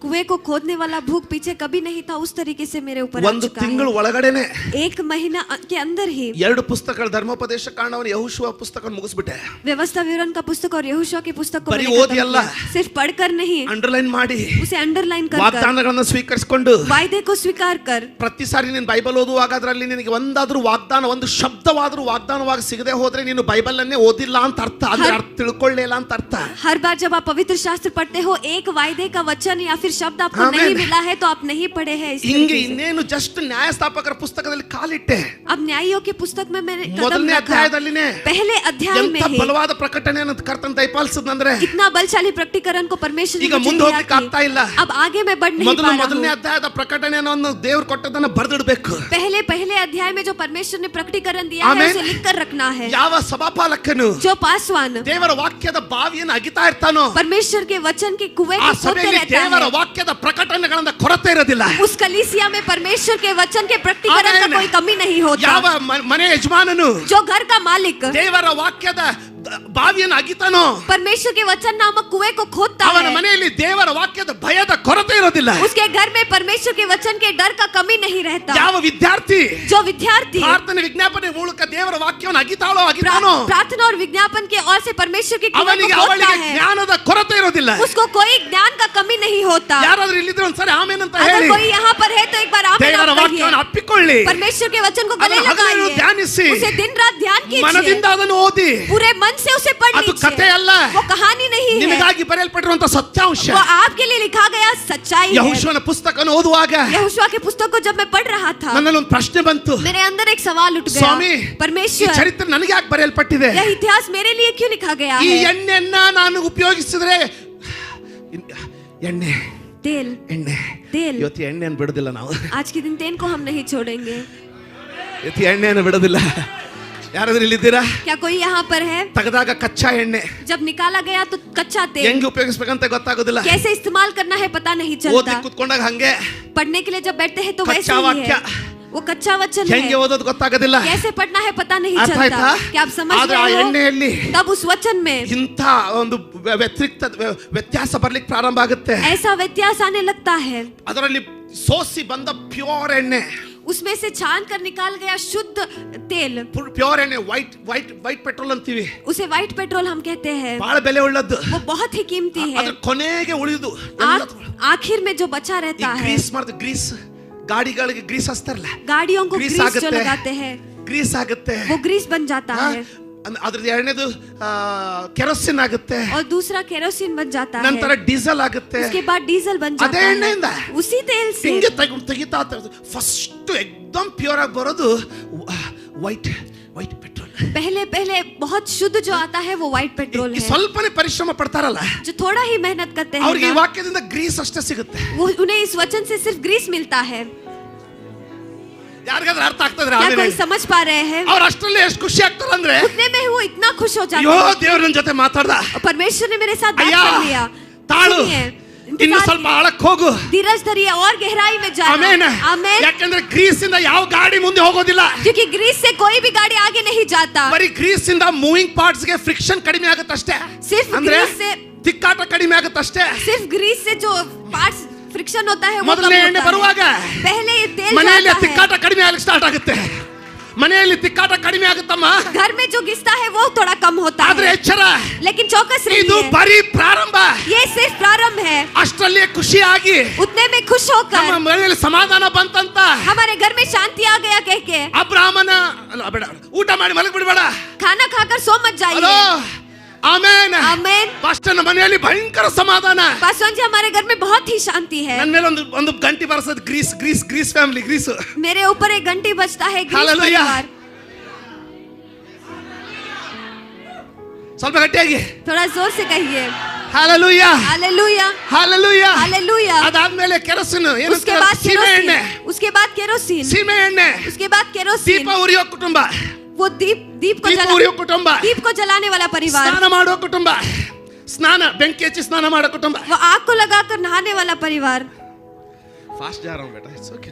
कुएं को खोदने वाला भूख पीछे कभी नहीं था, उस तरीके से मेरे ऊपर आ ಒಂದು चुका ತಿಂಗಳು है. ಒಳಗಡೆನೆ एक महीना के अंदर ही 2 ಪುಸ್ತಕಗಳು, ಧರ್ಮೋಪದೇಶ ಕಾಂಡವನ್ನು, ಯೆಹೋಶುವ ಪುಸ್ತಕವನ್ನು ಮುಗಿಸ್ಬಿಟ್ಟೆ. व्यवस्था विवरण का पुस्तक और यहोशुआ की पुस्तक को बड़ी मैंने ओदी खत्म अल्लाह। किया. सिर्फ पढ़कर नहीं, ಅಂಡರ್ಲೈನ್ ಮಾಡಿ उसे अंडरलाइन कर ವಾಗ್ದಾನಗಳನ್ನು ಸ್ವೀಕರಿಸಿಕೊಂಡು वायदे को स्वीकार कर. ಪ್ರತಿ ಸಾರಿ ನೀನು ಬೈಬಲ್ ಓದುವಾಗ ಅದರಲ್ಲಿ ನಿನಗೆ ಒಂದಾದ್ರೂ ವಾಗ್ದಾನ, ಒಂದು ಶಬ್ದವಾದ್ರೂ ವಾಗ್ದಾನವಾಗಿ ಸಿಗದೆ ಹೋದ್ರೆ ನೀನು ಬೈಬಲ್ ಅನ್ನೇ ಓದಿಲ್ಲ ಅಂತ ಅರ್ಥ, ಅಂದ್ರೆ ಅರ್ಥ ತಿಳ್ಕೊಳ್ಳಿಲ್ಲ ಅಂತ ಅರ್ಥ. हर बार जब आप पवित्र शास्त्र पढ़ते हो, एक वायदे का वचन या फिर शब्द आपको आमीन। नहीं मिला है तो आप नहीं पढ़े हैं. इस ಹಿಂಗೆ तरीके से. ಇನ್ನೇನು ಜಸ್ಟ್ ನ್ಯಾಯಸ್ಥಾಪಕರ ಪುಸ್ತಕದಲ್ಲಿ ಕಾಲಿಟ್ಟೆ. अब न्यायियों की पुस्तक में मैंने कदम ಮೊದಲನೇ रखा. ಅಧ್ಯಾಯದಲ್ಲಿನೇ पहले अध्याय में ಎಂತ ही ಬಲವಾದ ಪ್ರಕಟಣೆಯನ್ನು ಕರ್ತನ ದಯಪಾಲಿಸಿದ್ನಂದ್ರೆ इतना बलशाली प्रकटीकरण को परमेश्वर ने ಈಗ मुझे ಮುಂದೆ दिया ಹೋಗ್ಲಿಕ್ಕೆ ಆಗ್ತಾ ಇಲ್ಲ. कि अब आगे मैं बढ़ नहीं पा रहा ಮೊದಲನೇ हूँ. ಅಧ್ಯಾಯದ ಪ್ರಕಟಣೆಯನ್ನು ದೇವರು ಕೊಟ್ಟದನ್ನ ಬರೆದಿಡಬೇಕು. पहले अध्याय में जो परमेश्वर ने प्रकटीकरण दिया है आमीन। उसे लिख कर रखना है. ಯಾವ ಸಭಾಪಾಲಕನು जो पासवान ದೇವರ ವಾಕ್ಯದ ಬಾವಿಯನ್ನು ಅಗಿತಾ ಇರ್ತಾನೋ परमेश्वर के वचन के कुएं ಆ को खोदते ಸಭೆಯಲ್ಲಿ रहता ದೇವರ है, ವಾಕ್ಯದ ಪ್ರಕಟಣೆಗಳನ್ನ ಕೊರತೆ ಇರೋದಿಲ್ಲ. उस कलीसिया में परमेश्वर के वचन के प्रकटीकरण का आमीन। कोई कमी नहीं होता. ಯಾವ ಮನೆ ಯಜಮಾನನು जो घर का मालिक ದೇವರ ವಾಕ್ಯದ ಬಾವಿಯನ್ನು ಅಗಿತಾನೋ परमेश्वर के वचन नामक कुएं को खोदता ಅವನ है, ಮನೆಯಲ್ಲಿ ದೇವರ ವಾಕ್ಯದ ಭಯದ ಕೊರತೆ ಇರೋದಿಲ್ಲ. उसके घर में परमेश्वर के वचन के डर का कमी नहीं रहता. ಯಾವ ವಿದ್ಯಾರ್ಥಿ जो विद्यार्थी ಪ್ರಾರ್ಥನೆ ವಿಜ್ಞಾಪನೆ ಮೂಲಕ ದೇವರ ವಾಕ್ಯವನ್ನು ಅಗಿತಾಳೋ ಅಗಿತಾನೋ प्रार्थना और विज्ञापन के और से परमेश्वर के कुएं ಅವನಿಗೆ को खोदता ಅವಳಿಗೆ है, ಜ್ಞಾನದ ಕೊರತೆ ಇರೋದಿಲ್ಲ. उसको कोई ज्ञान का कमी नहीं होता. ಯಾರಾದ್ರೂ ಇಲ್ಲಿದ್ರೆ ಒಂದ್ಸರಿ ಆಮೇನ್ ಅಂತ अगर ಹೇಳಿ कोई यहाँ पर है तो एक बार आमीन ದೇವರ आप कहिए. ವಾಕ್ಯವನ್ನು ಅಪ್ಪಿಕೊಳ್ಳಿ. परमेश्वर के वचन को गले ಅದನ್ನು ಹಗಲಿರುಳು लगाइए, ಧ್ಯಾನಿಸಿ उसे दिन रात ध्यान कीजिए, ಮನದಿಂದ ಅದನ್ನು ಓದಿ. पूरे मन से उसे पढ़ ಅದು ಕಥೆ लीजिए. ಅಲ್ಲ, वो कहानी नहीं है, ನಿಮಗಾಗಿ ಬರೆಯಲ್ಪಟ್ಟಿರುವಂತಹ ಸತ್ಯಾಂಶ. वो आपके लिए लिखा गया सच्चाई है. ಯೆಹೋಶುವನ ಪುಸ್ತಕವನ್ನು ಓದುವಾಗ यहोशुआ के पुस्तक को जब मैं पढ़ रहा था, ನನ್ನಲ್ಲಿ ಒಂದು ಪ್ರಶ್ನೆ ಬಂತು. मेरे अंदर एक सवाल उठ ಸ್ವಾಮಿ, गया, ಈ परमेश्वर ಚರಿತ್ರೆ ನನಗೆ ಯಾಕೆ ಬರೆಯಲ್ಪಟ್ಟಿದೆ? यह इतिहास मेरे लिए क्यों लिखा गया ಈ है? ಎಣ್ಣೆಯನ್ನ ನಾನು ಉಪಯೋಗಿಸಿದ್ರೆ ಎಣ್ಣೆ तेल ಎಣ್ಣೆ तेल ಇವತ್ತು ಎಣ್ಣೆಯನ್ನು ಬಿಡೋದಿಲ್ಲ ನಾವು. आज के दिन तेल को हम नहीं छोड़ेंगे. ಇವತ್ತು ಎಣ್ಣೆಯನ್ನು ಬಿಡೋದಿಲ್ಲ. ಯಾರಾದ್ರೂ ಇಲ್ಲಿದ್ದೀರಾ? क्या कोई यहाँ पर है? ತೆಗೆದಾಗ ಕಚ್ಚಾ ಎಣ್ಣೆ जब निकाला गया तो कच्चा तेल ಹೆಂಗೆ ಉಪಯೋಗಿಸ್ಬೇಕಂತ ಗೊತ್ತಾಗೋದಿಲ್ಲ. कैसे इस्तेमाल करना है पता नहीं ಓದಿ चलता. ಕುತ್ಕೊಂಡಾಗ ಹಂಗೆ पढ़ने के लिए जब बैठते हैं तो कच्चा वैसे ही वाक्य। है. वो कच्चा वचन ಹೆಂಗೆ है. ಓದೋದು ಗೊತ್ತಾಗೋದಿಲ್ಲ. कैसे पढ़ना है पता नहीं ಅರ್ಥ चलता. ಆಯ್ತಾ? क्या आप समझ ಆದ್ರೆ ಆ रहे हो? ಎಣ್ಣೆಯಲ್ಲಿ तब उस वचन में ಇಂಥ ಒಂದು ವ್ಯತ್ಯಾಸ ಬರ್ಲಿಕ್ಕೆ ಪ್ರಾರಂಭ ಆಗುತ್ತೆ. ऐसा व्यत्यास आने लगता है. ಅದರಲ್ಲಿ ಸೋಸಿ ಬಂದ ಪ್ಯೂರ್ ಎಣ್ಣೆ, उसमें से छान कर निकाल गया शुद्ध तेल, ಪ್ಯೂರ್ ಎಣ್ಣೆ, ವೈಟ್ ಪೆಟ್ರೋಲ್ ಅಂತೀವಿ. उसे व्हाइट पेट्रोल हम कहते हैं. ಬಹಳ ಬೆಲೆ ಉಳ್ಳದ್ದು. वो बहुत ही कीमती है. ಅದ್ರ ಕೊನೆಗೆ ಉಳಿದು आखिर में जो बचा रहता है. ಗ್ರೀಸ್ ಮಾಡಿದ ಗ್ರೀಸ್, ಗಾಡಿಗಳಿಗೆ ಗ್ರೀಸ್ ಹಚ್ತಾರಲ್ಲ, गाड़ियों को ग्रीस ग्रीस जो आगते हैं. लगाते हैं ಗ್ರೀಸ್ ಆಗುತ್ತೆ. वो ग्रीस बन जाता है. ಅದ್ರದ್ದು ಎರಡನೇದು ಕೆರೋಸಿನ್ ಆಗುತ್ತೆ. और दूसरा केरोसिन बन जाता है. ನಂತರ ಡೀಸೆಲ್ ಆಗುತ್ತೆ. उसके बाद डीजल बन जाता ಅದೇ ಎಣ್ಣೆಯಿಂದ है. उसी तेल से ಹಿಂಗೆ ತೆಗಿತಾ ಫಸ್ಟ್ ಎಕ್ದಮ್ ಪ್ಯೂರ್ ಆಗಿ ಬರೋದು ವೈಟ್ ಪೆಟ್ರೋಲ್. पहले बहुत शुद्ध जो आता है वो व्हाइट पेट्रोल है. ಸ್ವಲ್ಪನೇ ಪರಿಶ್ರಮ ಪಡ್ತಾರಲ್ಲ, जो थोड़ा ही मेहनत करते हैं ಅವ್ರಿಗೆ ಈ ना, ವಾಕ್ಯದಿಂದ ಗ್ರೀಸ್ ಅಷ್ಟೇ ಸಿಗುತ್ತೆ. वो उन्हें इस वचन से सिर्फ ग्रीस मिलता है. ಯಾರಿಗಾದ್ರೂ ಅರ್ಥ ಆಗ್ತದ್ರೆ? क्या कोई समझ पा रहे हैं? ಅವ್ರ ಅಷ್ಟರಲ್ಲಿ ಎಷ್ಟು ಖುಷಿ ಆಗ್ತಾರಂದ್ರೆ, उतने में वो इतना खुश हो ಅಯ್ಯೋ जाते हैं. ದೇವ್ರ ನನ್ನ ಜೊತೆ ಮಾತಾಡ್ದ, परमेश्वर ने मेरे साथ बात ಅಯ್ಯ कर लिया. ತಾಳು, सुनिए, ಇನ್ನು इंतजार- ಸ್ವಲ್ಪ ಆಳಕ್ಕೆ ಹೋಗು. धीरज धरिए और गहराई में जाना. ಆಮೇನ್. आमेन. ಯಾಕಂದ್ರೆ ಗ್ರೀಸ್ ಇಂದ ಯಾವ ಗಾಡಿ ಮುಂದೆ ಹೋಗೋದಿಲ್ಲ. क्योंकि ग्रीस से कोई भी गाड़ी आगे नहीं जाता. ಬರೀ ಗ್ರೀಸ್ ಇಂದ ಮೂವಿಂಗ್ ಪಾರ್ಟ್ಸ್ ಗೆ ಫ್ರಿಕ್ಷನ್ ಕಡಿಮೆ ಆಗುತ್ತಷ್ಟೇ. सिर्फ ಅಂದ್ರೆ ग्रीस से ತಿಕ್ಕಾಟ ಕಡಿಮೆ ಆಗುತ್ತಷ್ಟೇ. सिर्फ ग्रीस से जो पार्ट्स फ्रिक्शन होता है वो ಮೊದಲನೇ कम ಎಣ್ಣೆ होता ಬರುವಾಗ है. पहले ये तेल ಮನೆಯಲ್ಲಿ जाता है. ತಿಕ್ಕಾಟ ಕಡಿಮೆ ಆಗಲಿಕ್ಕೆ ಸ್ಟಾರ್ಟ್ ಆಗುತ್ತೆ. ಮನೆಯಲ್ಲಿ ತಿಕ್ಕಾಟ ಕಡಿಮೆ ಆಗುತ್ತಮ್ಮ, घर में जो घिसता है वो थोड़ा कम होता ಆದ್ರೆ है. ಎಚ್ಚರ, लेकिन चौकस ಇದು रहिए. ಬರೀ ಪ್ರಾರಂಭ. ये सिर्फ प्रारंभ है. ಅಷ್ಟರಲ್ಲಿ ಖುಷಿಯಾಗಿ उतने में खुश ನಮ್ಮ होकर ಮನೆಯಲ್ಲಿ ಸಮಾಧಾನ ಬಂತಂತ हमारे घर में शांति आ गया कह के ಅಬ್ರಾಹ್ಮನ ಅಲ್ಲ, ಬೇಡ ಊಟ ಮಾಡಿ ಮಲಗಿ ಬಿಡಬೇಡ. खाना खाकर सो मत ಹಲೋ, जाइए. ಆಮೇನ್. आमेन. ಪಾಸ್ಟರ್ನ ಮನೆಯಲ್ಲಿ ಭಯಂಕರ ಸಮಾಧಾನ. पासवान जी हमारे घर में बहुत ही शांति है. ನನ್ನ ಮೇಲೆ ಒಂದು ಗಂಟಿ ಬರಸದ ಗ್ರೀಸ್ ಫ್ಯಾಮಿಲಿ, ಗ್ರೀಸ್. मेरे ऊपर एक घंटी बजता है. ग्रीस हालेलुया. परिवार. ಸ್ವಲ್ಪ ಗಟ್ಟಿಯಾಗಿ थोड़ा जोर से कहिए ಹಾಲೆಲೂಯಾ, हालेलुया. ಹಾಲೆಲೂಯಾ. हालेलुया. ಅದಾದ್ಮೇಲೆ ಕೆರೋಸಿನ್, ಏನು उसके बाद ಸೀಮೆ ಎಣ್ಣೆ, केरोसिन. उसके बाद केरोसिन. ಸೀಮೆ ಎಣ್ಣೆ, उसके बाद ದೀಪ केरोसिन. ಉರಿಯೋ ಕುಟುಂಬ, वो दीप ದೀಪ ಉರಿಯೋ ಕುಟುಂಬ, दीप को जलाने वाला परिवार. ಸ್ನಾನ ಮಾಡೋ ಕುಟುಂಬ, ಸ್ನಾನ ಬೆಂಕಿ ಹಚ್ಚಿ ಸ್ನಾನ ಮಾಡೋ ಕುಟುಂಬ. वो आग को लगाकर नहाने वाला परिवार. ಫಾಸ್ಟ್ जा रहा हूं बेटा, it's okay.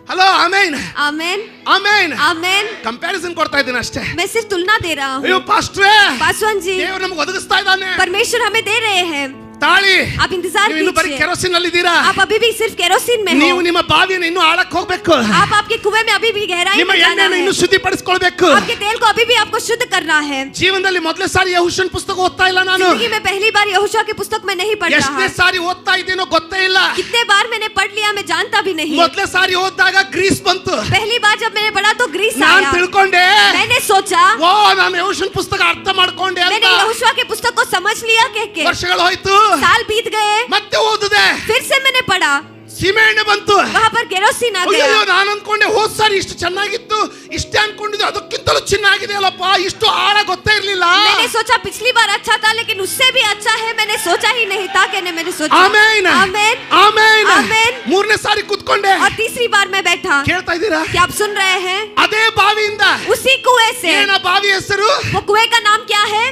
Hello, amen, amen. Amen. Amen. Comparison ಕೊಡ್ತಾ ಇದ್ದೀನಿ ಅಷ್ಟೇ. मैं सिर्फ तुलना दे रहा हूँ. ಅಯ್ಯೋ ಪಾಸ್ಟ್ರೇ, पासवान जी ದೇವರು ನಮಗೆ ಒದಗಿಸ್ತಾ ಇದ್ದಾನೆ. परमेश्वर हमें दे रहे हैं. ತಾಳಿ, आप इंतजार ನೀವು ಇನ್ನು ಬರೀ कीजिए. ಕೆರೋಸಿನ್ ಅಲ್ಲಿ ಇದ್ದೀರಾ. आप अभी भी सिर्फ केरोसिन में ನೀವು हो. ನಿಮ್ಮ ಬಾವಿಯನ್ನು ಇನ್ನೂ ಆಳಕ್ಕೆ ಹೋಗ್ಬೇಕು. आप आपके कुएं में अभी भी गहराई ನಿಮ್ಮ में जाना ಎಣ್ಣೆಯನ್ನು है. ಇನ್ನೂ ಶುದ್ಧಿಪಡಿಸ್ಕೊಳ್ಬೇಕು. आपके तेल को अभी भी आपको शुद्ध करना है. ಜೀವನದಲ್ಲಿ ಮೊದಲೇ ಸಾರಿ ಯೆಹೂಷನ್ ಪುಸ್ತಕ ಓದ್ತಾ ಇಲ್ಲ ನಾನು. जिंदगी में पहली बार यहोशुआ की पुस्तक में नहीं पढ़ रहा. ಎಷ್ಟನೇ ಸಾರಿ ಓದ್ತಾ ಇದ್ದೀನೋ ಗೊತ್ತೇ ಇಲ್ಲ. कितने बार मैंने पढ़ लिया मैं जानता भी नहीं. ಮೊದಲೇ ಸಾರಿ ಓದಿದಾಗ ಗ್ರೀಸ್ ಬಂತು. पहली बार जब मैंने पढ़ा तो ग्रीस ನಾನು आया. ತಿಳ್ಕೊಂಡೆ, मैंने सोचा ಓ ನಾನು ಯೆಹೂಷನ್ ಪುಸ್ತಕ ಅರ್ಥ ಮಾಡ್ಕೊಂಡೆ ಅಂತ. मैंने यहोशुआ के पुस्तक को समझ लिया कह के. ವರ್ಷಗಳು ಹೋಯ್ತು, साल बीत गए. ಮತ್ತೆ ಓದಿದೆ, फिर से मैंने पढ़ा. ಸೀಮೆ ಎಣ್ಣೆ ಬಂತು. वहाँ पर केरोसिन आ गया. ಅಯ್ಯೋ, ನಾನು ಅನ್ಕೊಂಡೆ ಹೋದ್ ಸಾರಿ ಇಷ್ಟು ಚೆನ್ನಾಗಿತ್ತು, ಇಷ್ಟೇ ಅನ್ಕೊಂಡಿದ್ದು, ಅದಕ್ಕಿಂತಲೂ ಚೆನ್ನಾಗಿದೆ ಅಲ್ಲಪ್ಪ, ಇಷ್ಟು ಆಳ ಗೊತ್ತೇ ಇರ್ಲಿಲ್ಲ. मैंने सोचा पिछली बार अच्छा था लेकिन उससे भी अच्छा है. मैंने सोचा ही नहीं था कि मैंने सोचा. ಆಮೇನ್, आमेन. ಆಮೇನ್. ಆಮೇನ್. ಮೂರನೇ ಸಾರಿ ಕೂತ್ಕೊಂಡೆ. और तीसरी बार मैं बैठा. ಕೇಳ್ತಾ ಇದ್ದೀರಾ? क्या आप सुन रहे हैं? ಅದೇ ಬಾವಿಯಿಂದ. उसी कुएं से. ಏನ ಬಾವಿ ಹೆಸರು? वो कुएं का नाम क्या है?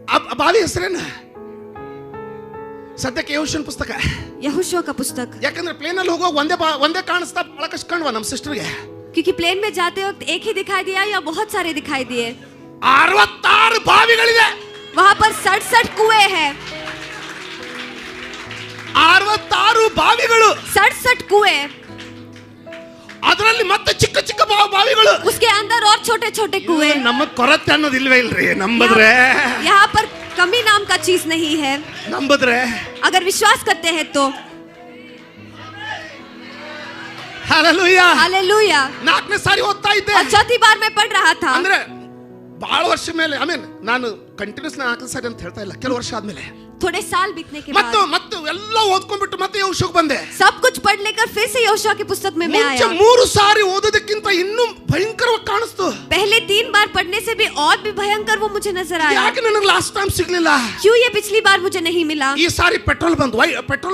ಆ ಬಾವಿ ಹೆಸರೇನ? ಸದ್ಯಕ್ಕೆ ಯೆಹೂಷನ್ ಪುಸ್ತಕ. यहोशुआ का पुस्तक. ಯಾಕಂದ್ರೆ ಪ್ಲೇನ್ ಅಲ್ಲಿ ಹೋಗುವಾಗ ಒಂದೇ ಕಾಣಿಸ್ತಾ ಬಹಳ ಕಷ್ಟ ಕಾಣುವ ನಮ್ಮ ಸಿಸ್ಟರ್ಗೆ. क्योंकि प्लेन में जाते वक्त एक ही दिखाई दिया या बहुत सारे दिखाई दिए. 66 ಬಾವಿಗಳಿದೆ. वहाँ पर 67 कुएं हैं. 66 ಬಾವಿಗಳು. 67 कुएं. ಅದರಲ್ಲಿ ಮತ್ತೆ ಚಿಕ್ಕ ಚಿಕ್ಕ ಬಾವಿಗಳು. उसके अंदर और छोटे छोटे कुएं. ನಮ್ಮ ಕೊರತೆ ಅನ್ನೋದು ಇಲ್ವೇ ಇಲ್ರಿ. ನಂಬದ್ರೆ, यहाँ पर कमी नाम का चीज नहीं है. ನಂಬದ್ರೆ, अगर विश्वास करते हैं तो. ಹಲ್ಲೆಲೂಯಾ. हालेलुया. 4ನೇ ಸಾರಿ ಓದ್ತಾ ಇದ್ದೆ. और चौथी बार मैं पढ़ रहा था. ಅಂದ್ರೆ ಬಹಳ ವರ್ಷ ಮೇಲೆ, ನಾನು ಕಂಟಿನ್ಯೂಸ್ 4 ಸಾರಿ ಅಂತ ಹೇಳ್ತಾ ಇಲ್ಲ, ಕೆಲವು ವರ್ಷ ಆದ್ಮೇಲೆ थोड़े साल बीतने के बाद ಮತ್ತೆ ಎಲ್ಲ ಓದ್ಕೊಂಡ್ಬಿಟ್ಟು ಮತ್ತೆ ಯೆಹೂಷುವಕ್ಕೆ ಬಂದೆ. सब कुछ पढ़ लेकर फिर से यहोशुआ की पुस्तक में मैं ಮುಂಚೆ आया. 3 ಸಾರಿ ಓದೋದಕ್ಕಿಂತ ಇನ್ನೂ ಭಯಂಕರವಾಗಿ ಕಾಣಿಸ್ತು. पहले 3 बार पढ़ने से भी और भी भयंकर वो मुझे नजर आया। ಯಾಕೆ ನನಗೆ ಲಾಸ್ಟ್ ಟೈಮ್ ಸಿಗ್ಲಿಲ್ಲ? क्यों ये पिछली बार मुझे नहीं मिला? ಈ ಸಾರಿ ಪೆಟ್ರೋಲ್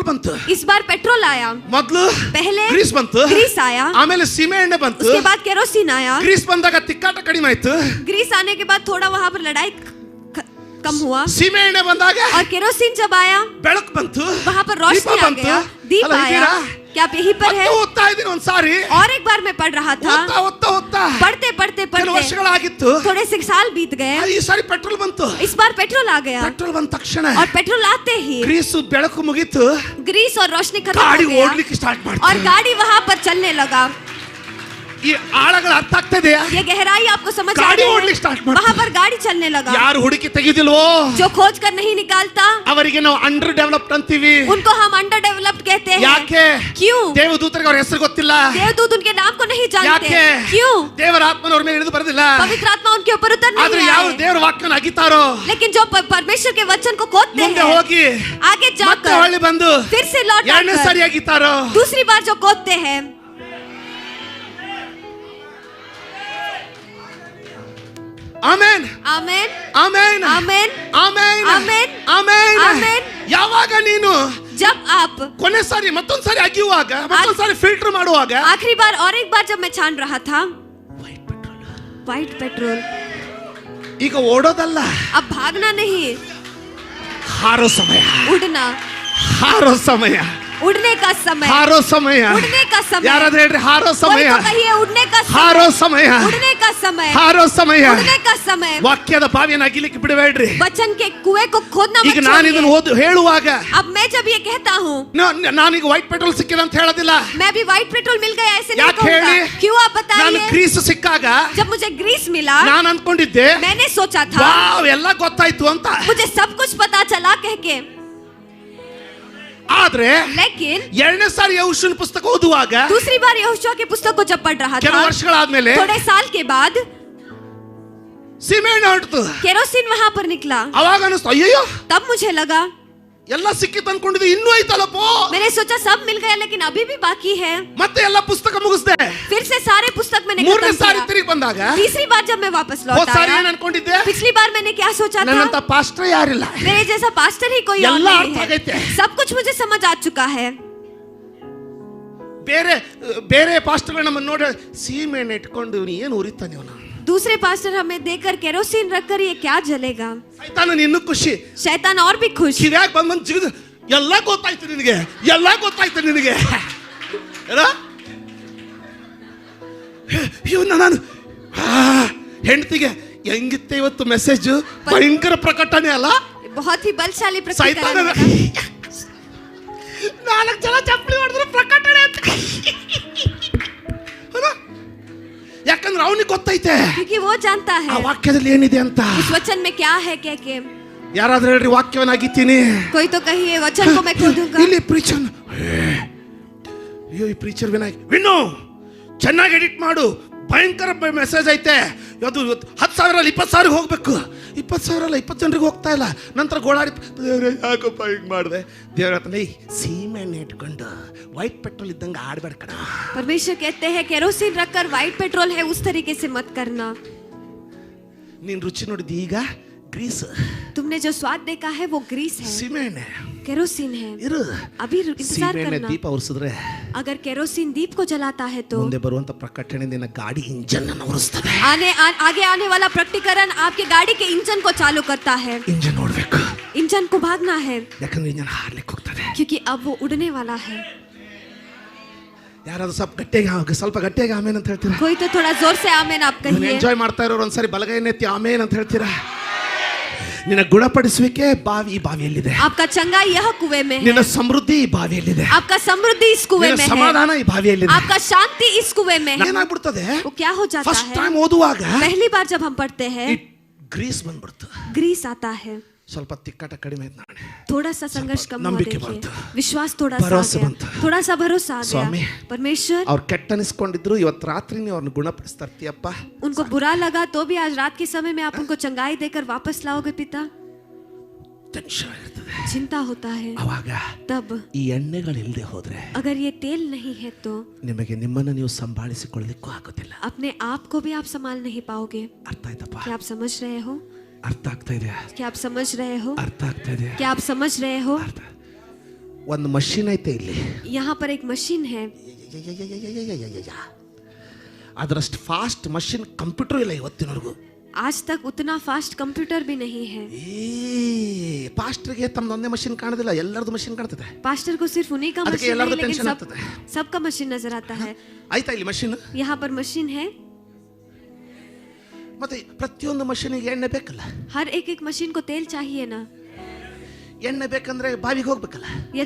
ಬಂತು. इस बार पेट्रोल आया, ಮೊದಲು पहले ಗ್ರೀಸ್ ಬಂತು, ग्रीस आया, ಆಮೇಲೆ ಸೀಮೆ ಎಣ್ಣೆ ಬಂತು. उसके बाद केरोसिन आया। ಗ್ರೀಸ್ ಬಂದಾಗ ತಿಕ್ಕಾಟ ಕಡಿಮೆ ಆಯ್ತು. ग्रीस आने के बाद थोड़ा वहां पर लड़ाई कम हुआ। ಸೀಮೆ ಎಣ್ಣೆ ಬಂದಾಗ और केरोसिन जब आया, ಬೆಳಕು ಬಂತು, वहां पर रोशनी आ गया, दीप आया। क्या आप यहीं पर है? ಓದ್ತಾ ಇದ್ದೀನಿ ಒಂದ್ಸಾರಿ. और एक बार मैं पढ़ रहा था, ಓದ್ತಾ पढ़ते पढ़ते ಕೆಲವು पढ़ते ವರ್ಷಗಳಾಗಿತ್ತು. थोड़े से साल बीत गए। ಈ ಸಾರಿ ಪೆಟ್ರೋಲ್ ಬಂತು. इस बार पेट्रोल आ गया, ಪೆಟ್ರೋಲ್ ಬಂದ ತಕ್ಷಣ और पेट्रोल आते ही ಗ್ರೀಸ್ ಬೆಳಕು ಮುಗೀತು. ग्रीस और रोशनी खत्म हो ಗಾಡಿ गया ಓಡ್ಲಿಕ್ಕೆ ಸ್ಟಾರ್ಟ್ और ಮಾಡ್ತು. गाड़ी वहां पर चलने लगा। ಈ ಆಳಗಳ ಅರ್ಥ ಆಗ್ತಾ ಇದೆಯಾ? ये गहराई आपको समझ आ गाड़ी रही ओढ़ने start है? ಮಾಡ್ತು. वहां पर गाड़ी चलने लगा। ಯಾರು ಹುಡುಕಿ ತೆಗೆದಿಲ್ವೋ जो खोज कर नहीं निकालता ಅವರಿಗೆ ನಾವು ಅಂಡರ್ ಡೆವಲಪ್ಡ್ ಅಂತೀವಿ. उनको हम अंडर डेवलप्ड कहते हैं। ಯಾಕೆ? क्यों? ದೇವದೂತರಿಗೆ ಅವ್ರ ಹೆಸರು ಗೊತ್ತಿಲ್ಲ. देवदूत उनके नाम को नहीं जानते। ಯಾಕೆ? क्यों? ದೇವರ ಆತ್ಮನ ಅವ್ರ ಮೇಲೆ ಇಳಿದು ಬರೋದಿಲ್ಲ. पवित्र आत्मा उनके ऊपर उतर ಆದ್ರೆ नहीं ಯಾವ आए। ದೇವರ ವಾಕ್ಯನ ಅಗಿತಾರೋ लेकिन जो परमेश्वर के वचन को खोदते ಮುಂದೆ हैं, ಹೋಗಿ आगे ಮತ್ತೆ जाकर ಹೊಳ್ಳಿ ಬಂದು फिर से लौट ಎರಡನೇ आकर ಸಾರಿ ಅಗಿತಾರೋ दूसरी बार जो खोदते हैं। ಆಮೆನ್ आमेन, ಆಮೆನ್ आमेन, ಆಮೆನ್ ಆಮೆನ್, ಆಮೆನ್ ಆಮೆನ್. ಯಾವಾಗ ನೀನು जब आप ಕೊನೆ ಸಾರಿ ಮತ್ತೊಂದು ಸಾರಿ ಅಗಿಯುವಾಗ ಮತ್ತೊಂದು ಸಾರಿ ಫಿಲ್ಟರ್ ಮಾಡುವಾಗ आखिरी बार और एक बार जब मैं छान रहा था ವೈಟ್ ಪೆಟ್ರೋಲ್ व्हाइट पेट्रोल, ಈಗ ಓಡೋದಲ್ಲ अब भागना नहीं, ಹಾರೋ ಸಮಯ उड़ना, ಹಾರೋ ಸಮಯ उड़ने का समय, ಹಾರೋ ಸಮಯ उड़ने का समय। ಯಾರಾದ್ರೂ ಹೇಳ್ರಿ ಹಾರೋ कोई ಸಮಯ तो कहिए उड़ने का ಹಾರೋ समय, ಸಮಯ उड़ने का समय, ಹಾರೋ ಸಮಯ उड़ने का समय। ವಾಕ್ಯದ ಬಾವಿಯನ್ನು ಅಗಿಲಿಕ್ಕೆ ಬಿಡಬೇಡ್ರಿ. वचन के कुएं को खोदना मत ಈಗ ನಾನು ಇದನ್ನು छोड़िए। ಹೇಳುವಾಗ अब मैं जब ये कहता हूँ, ನಾನೀಗ ವೈಟ್ ಪೆಟ್ರೋಲ್ ಸಿಕ್ಕಿಲ್ಲ ಅಂತ ಹೇಳೋದಿಲ್ಲ. मैं भी व्हाइट पेट्रोल मिल गया ऐसे नहीं ಯಾಕೆ ಹೇಳಿ? कहूँगा। क्यों आप ನಾನು बताइए? ಗ್ರೀಸ್ ಸಿಕ್ಕಾಗ जब मुझे ग्रीस मिला, ನಾನು ಅನ್ಕೊಂಡಿದ್ದೆ मैंने सोचा था ವಾವ್ ಎಲ್ಲ ಗೊತ್ತಾಯ್ತು ಅಂತ. मुझे सब कुछ पता चला कह के, ಆದ್ರೆ लेकिन ಎರಡನೇ ಸಾರಿ ಯೆಹೋಶುವನ ಪುಸ್ತಕ ಓದುವಾಗ दूसरी बार यहोशुआ के पुस्तक को जब पढ़ रहा ಕೆಲವು था, ವರ್ಷಗಳಾದ್ಮೇಲೆ थोड़े साल के बाद ಸೀಮೆ ಎಣ್ಣೆ ಹೊರಟಿತು. केरोसिन वहां पर निकला। ಅವಾಗ ಅನಿಸ್ತು ಅಯ್ಯಯ್ಯೋ तब मुझे लगा, ಎಲ್ಲ ಸಿಕ್ಕಿತ್ತು ಅನ್ಕೊಂಡಿದ್ದೆ, ಇನ್ನೂ ಐತಲ್ಲಪ್ಪೋ. मैंने सोचा सब मिल गया लेकिन अभी भी बाकी है। ಮತ್ತೆ ಎಲ್ಲ ಪುಸ್ತಕ ಮುಗಿಸ್ದೆ. फिर से सारे पुस्तक मैंने ಮೂರನೇ खत्म ಸಾರಿ किया। ತಿರುಗಿ ಬಂದಾಗ तीसरी बार जब मैं वापस ಹೋದ लौट ಸಾರಿ आया, ಏನ್ ಅನ್ಕೊಂಡಿದ್ದೆ? पिछली बार मैंने क्या सोचा था? ನನ್ನಂತ ಪಾಸ್ಟರ್ ಯಾರಿಲ್ಲ. मेरे जैसा पास्टर ही कोई और ಎಲ್ಲ नहीं ಅರ್ಥ है। ಆಗೈತೆ. सब कुछ मुझे समझ आ चुका है। ಬೇರೆ ಬೇರೆ ಪಾಸ್ಟರ್ಗಳು ನಮ್ಮನ್ನು ನೋಡಿ ಸೀಮೆ ಎಣ್ಣೆ ಇಟ್ಕೊಂಡು ಇವನು ಏನು ಉರಿತಾನೆ ಅವನು. दूसरे पास्टर हमें देखकर केरोसिन रखकर ये क्या जलेगा। ಸೈತಾನನ ಇನ್ನೂ ಖುಷಿ. शैतान और भी खुश। ಕಿವ್ಯಾಗ ಬಂದ್ ಜಿಗಿದು ಎಲ್ಲ ಗೊತ್ತಾಯ್ತು ನಿನಗೆ, ಎಲ್ಲ ಗೊತ್ತಾಯ್ತು ನಿನಗೆ. ಇವನ್ನ ನಾನು ಹೆಂಡತಿಗೆ ಹೆಂಗಿತ್ತೆ ಇವತ್ತು ಮೆಸೇಜ್ ಭಯಂಕರ ಪ್ರಕಟಣೆ ಅಲ್ಲ. बहुत ही बलशाली ಸೈತಾನ प्रकटीकरण था। 4 ಜನ ಚಪ್ಪಲಿ ಹೊಡೆದ್ರು ಪ್ರಕಟಣೆ ಅಂತ. ಯಾಕಂದ್ರೆ ಅವನಿಗೆ ಗೊತ್ತೈತೆ क्योंकि वो जानता ಆ है ವಾಕ್ಯದಲ್ಲಿ ಏನಿದೆ ಅಂತ. उस वचन में क्या है कह के। ಯಾರಾದ್ರೂ ಹೇಳ್ರಿ ವಾಕ್ಯವನ್ನ ಅಗಿತೀನಿ. कोई तो कहिए वचन को मैं खोदूंगा। ಇಲ್ಲಿ ಪ್ರೀಚರ್ ಅಯ್ಯೋ ಈ ಪ್ರೀಚರ್ ವಿನ್ನು ಚೆನ್ನಾಗಿ ಎಡಿಟ್ ಮಾಡು, ಭಯಂಕರ ಮೆಸೇಜ್ ಐತೆ, ಅದು 10,000 20,000 ಹೋಗ್ಬೇಕು. 20,000 20 ಜನರಿಗೆ ಹೋಗ್ತಾ ಇಲ್ಲ. ನಂತರ ಗೋಳಾಡಿ ದೇವ್ರೆ ಯಾಕಪ್ಪ ಹಿಂಗ್ ಮಾಡಿದೆ. ದೇವ್ರ ಹತ್ರ ಸೀಮೆ ಎಣ್ಣೆ ಇಟ್ಕೊಂಡು ವೈಟ್ ಪೆಟ್ರೋಲ್ ಇದ್ದಂಗೆ ಆಡ್ಬೇಡ ಕಣ. परमेश्वर कहते हैं केरोसिन रखकर व्हाइट पेट्रोल है उस तरीके से मत करना। ನೀನ್ ರುಚಿ ನೋಡಿದ ಈಗ ಗ್ರೀಸ್, तुमने जो स्वाद देखा है वो ग्रीस है, ಸೀಮೆ ಎಣ್ಣೆ केरोसिन है। ಇರು. अभी इंतजार ಸೀಮೆ ಎಣ್ಣೆ करना। ದೀಪ ಉರಿಸಿದ್ರೆ अगर केरोसिन दीप को जलाता है तो ಮುಂದೆ ಬರುವಂತ ಪ್ರಕಟಣೆ ನಿನ್ನ ಗಾಡಿ ಇಂಜನ್ ಅನ್ನು ಉರಿಸ್ತದೆ. आगे आने वाला प्रकटीकरण आपके गाड़ी के इंजन को चालू करता है। ಇಂಜನ್ ನೋಡ್ಬೇಕು, इंजन को भागना है ಯಾಕಂದ್ರೆ ಇಂಜನ್ ಹಾರ್ಲಿಕ್ಕೆ ಹೋಗ್ತದೆ. क्योंकि अब वो उड़ने वाला है। ಯಾರಾದ್ರೂ ಸ್ವಲ್ಪ ಗಟ್ಟಿಯಾಗಿ ಆಮೇನ್ ಅಂತ ಹೇಳ್ತೀರಾ? कोई तो थोड़ा जोर से आमेन आप कहिए। ಎಂಜಾಯ್ ಮಾಡ್ತಾ ಇರೋರು ಒಂದ್ಸರಿ ಬಲಗೈನೆತ್ತಿ ಆಮೇನ್ ಅಂತ ಹೇಳ್ತೀರಾ? ನಿನ್ನ ಗುಣಪಡಿಸುವಿಕೆ ಈ ಬಾವಿಯಲ್ಲಿದೆ. आपका चंगाई यह कुएं में ನಿನ್ನ है, ಸಮೃದ್ಧಿ ಈ ಬಾವಿಯಲ್ಲಿದೆ. आपका समृद्धि इस कुएं ನಿನ್ನ में है, ಸಮಾಧಾನ ಈ ಬಾವಿಯಲ್ಲಿದೆ. आपका शांति इस कुएं में है। ಏನಾಗ್ಬಿಡ್ತದೆ, वो क्या हो जाता ಫಸ್ಟ್ है? ಟೈಮ್ ಓದುವಾಗ पहली बार जब हम पढ़ते हैं ಗ್ರೀಸ್ ಬಂದ್ಬಿಡ್ತು. ग्रीस आता है, ಸ್ವಲ್ಪ ತಿಕ್ಕಾಟ ಕಡಿಮೆ ಆಯ್ತು. ನಾಳೆ थोड़ा सा संघर्ष कम हुआ, ನಂಬಿಕೆ देखिए ಬಂತು. विश्वास थोड़ा सा आ ಭರವಸೆ गया, ಬಂತು. थोड़ा सा भरोसा आ ಸ್ವಾಮಿ, गया। परमेश्वर ಅವ್ರು ಕೆಟ್ಟ ಅನಿಸ್ಕೊಂಡಿದ್ರು, ಇವತ್ತು ರಾತ್ರಿ ನೀವು ಅವ್ರನ್ನ ಗುಣಪಡಿಸ್ತಾರ್ತೀಯಪ್ಪ. उनको बुरा लगा तो भी आज रात के समय में आप उनको चंगाई देकर वापस लाओगे पिता। ಟೆನ್ಷನ್ ಇರ್ತದೆ. चिंता होता है. ಅವಾಗ तब ಈ ಎಣ್ಣೆಗಳು ಇಲ್ಲದೆ ಹೋದ್ರೆ अगर ये तेल नहीं है तो ನಿಮಗೆ ನಿಮ್ಮನ್ನು ನೀವು ಸಂಭಾಳಿಸಿಕೊಳ್ಳಲಿಕ್ಕೂ ಆಗೋದಿಲ್ಲ. अपने आप को भी आप संभाल नहीं पाओगे. ಅರ್ಥ ಆಯ್ತಪ್ಪ? क्या आप समझ रहे हो? ಅರ್ಥ ಆಗ್ತಾ ಇದೆ? क्या आप समझ रहे हो? ಅರ್ಥ ಆಗ್ತಾ ಇದೆ? क्या आप समझ रहे हो? ಒಂದು ಮಷೀನ್ ಐತೆ ಇಲ್ಲಿ. यहाँ पर एक मशीन है. ಅದರಷ್ಟು ಫಾಸ್ಟ್ ಮಷೀನ್ ಕಂಪ್ಯೂಟರ್ ಇಲ್ಲ ಇವತ್ತಿನವರೆಗೂ. आज तक उतना फास्ट कंप्यूटर भी नहीं है. ಪಾಸ್ಟರ್ಗೆ ತಮ್ಮದೊಂದೇ ಮಷೀನ್ ಕಾಣೋದಿಲ್ಲ, ಎಲ್ಲರದು ಮಷೀನ್ ಕಾಣ್ತದೆ. पास्टर को सिर्फ उन्हीं का ಅದಕ್ಕೆ मशीन ಎಲ್ಲರದು नहीं, लेकिन ಟೆನ್ಷನ್ ಆಗ್ತದೆ. सबका मशीन नजर आता है. ಆಯ್ತಾ ಇಲ್ಲಿ ಮಷೀನ್? यहाँ पर मशीन है. ಮತ್ತೆ ಪ್ರತಿಯೊಂದು ಮಷೀನಿಗೆ ಎಣ್ಣೆ ಬೇಕಲ್ಲ. हर एक एक मशीन को तेल चाहिए ना. ಎಣ್ಣೆ ಬೇಕಂದ್ರೆ ಬಾವಿಗೆ ಹೋಗ್ಬೇಕಲ್ಲ. ये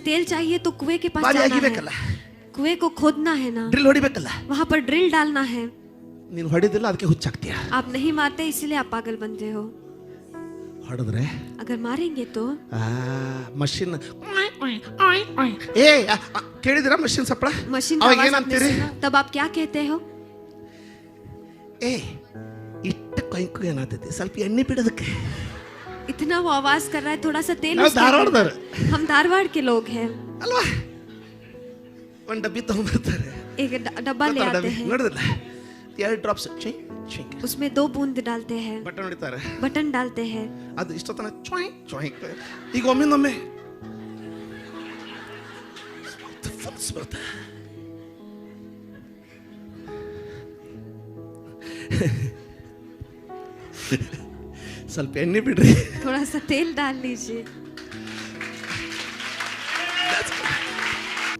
तेल चाहिए तो कुएं के पास ಬಾವಿ जाना ಅಗಿಬೇಕಲ್ಲ. है. कुएं को खोदना है ना. ಡ್ರಿಲ್ ಹೊಡಿಬೇಕಲ್ಲ. वहाँ पर ड्रिल डालना है. ನೀನು ಹೊಡಿದಿಲ್ಲ, ಅದಕ್ಕೆ ಹುಚ್ಚಾಗ್ತೀಯ. आप नहीं मारते इसलिए आप पागल बनते हो. ಹೊಡೆದ್ರೆ अगर मारेंगे तो ಮಷೀನ್ ಕೇಳಿದಿರ ಮಷೀನ್ ಸಪ್ಪಳ? मशीन ಅವಾಗ आवाज आपने ಏನಂತೀರಿ? सुना? तब आप क्या कहते हो? ಇಟ್ಟು ಕೈಕು ಏನಾಗ್ತೈತಿ, ಸ್ವಲ್ಪ ಎಣ್ಣೆ ಬಿಡೋದಕ್ಕೆ. इतना वो आवाज कर रहा है, थोड़ा सा तेल. ನಾವು उसके ಧಾರವಾಡದವ್ರು हम धारवाड़ के लोग हैं. ಅಲ್ವಾ? ಒಂದು ಡಬ್ಬಿ ತಗೊಂಡ್ಬರ್ತಾರೆ. एक डब्बा ले आते हैं. ನೋಡಿದ್ರಲ್ಲ, 2 ಡ್ರಾಪ್ಸ್ उसमें 2 बूंद डालते हैं. ಬಟನ್ ಹೊಡಿತಾರೆ. बटन डालते हैं. ಅದು ಇಷ್ಟೊತ್ತನ ಚ್ವಾಯ್ ಚ್ವಾಯ್. ಈಗ ಒಮ್ಮೆ ಸ್ವಲ್ಪ ಎಣ್ಣೆ ಬಿಡ್ರಿ. थोड़ा सा तेल डाल लीजिए.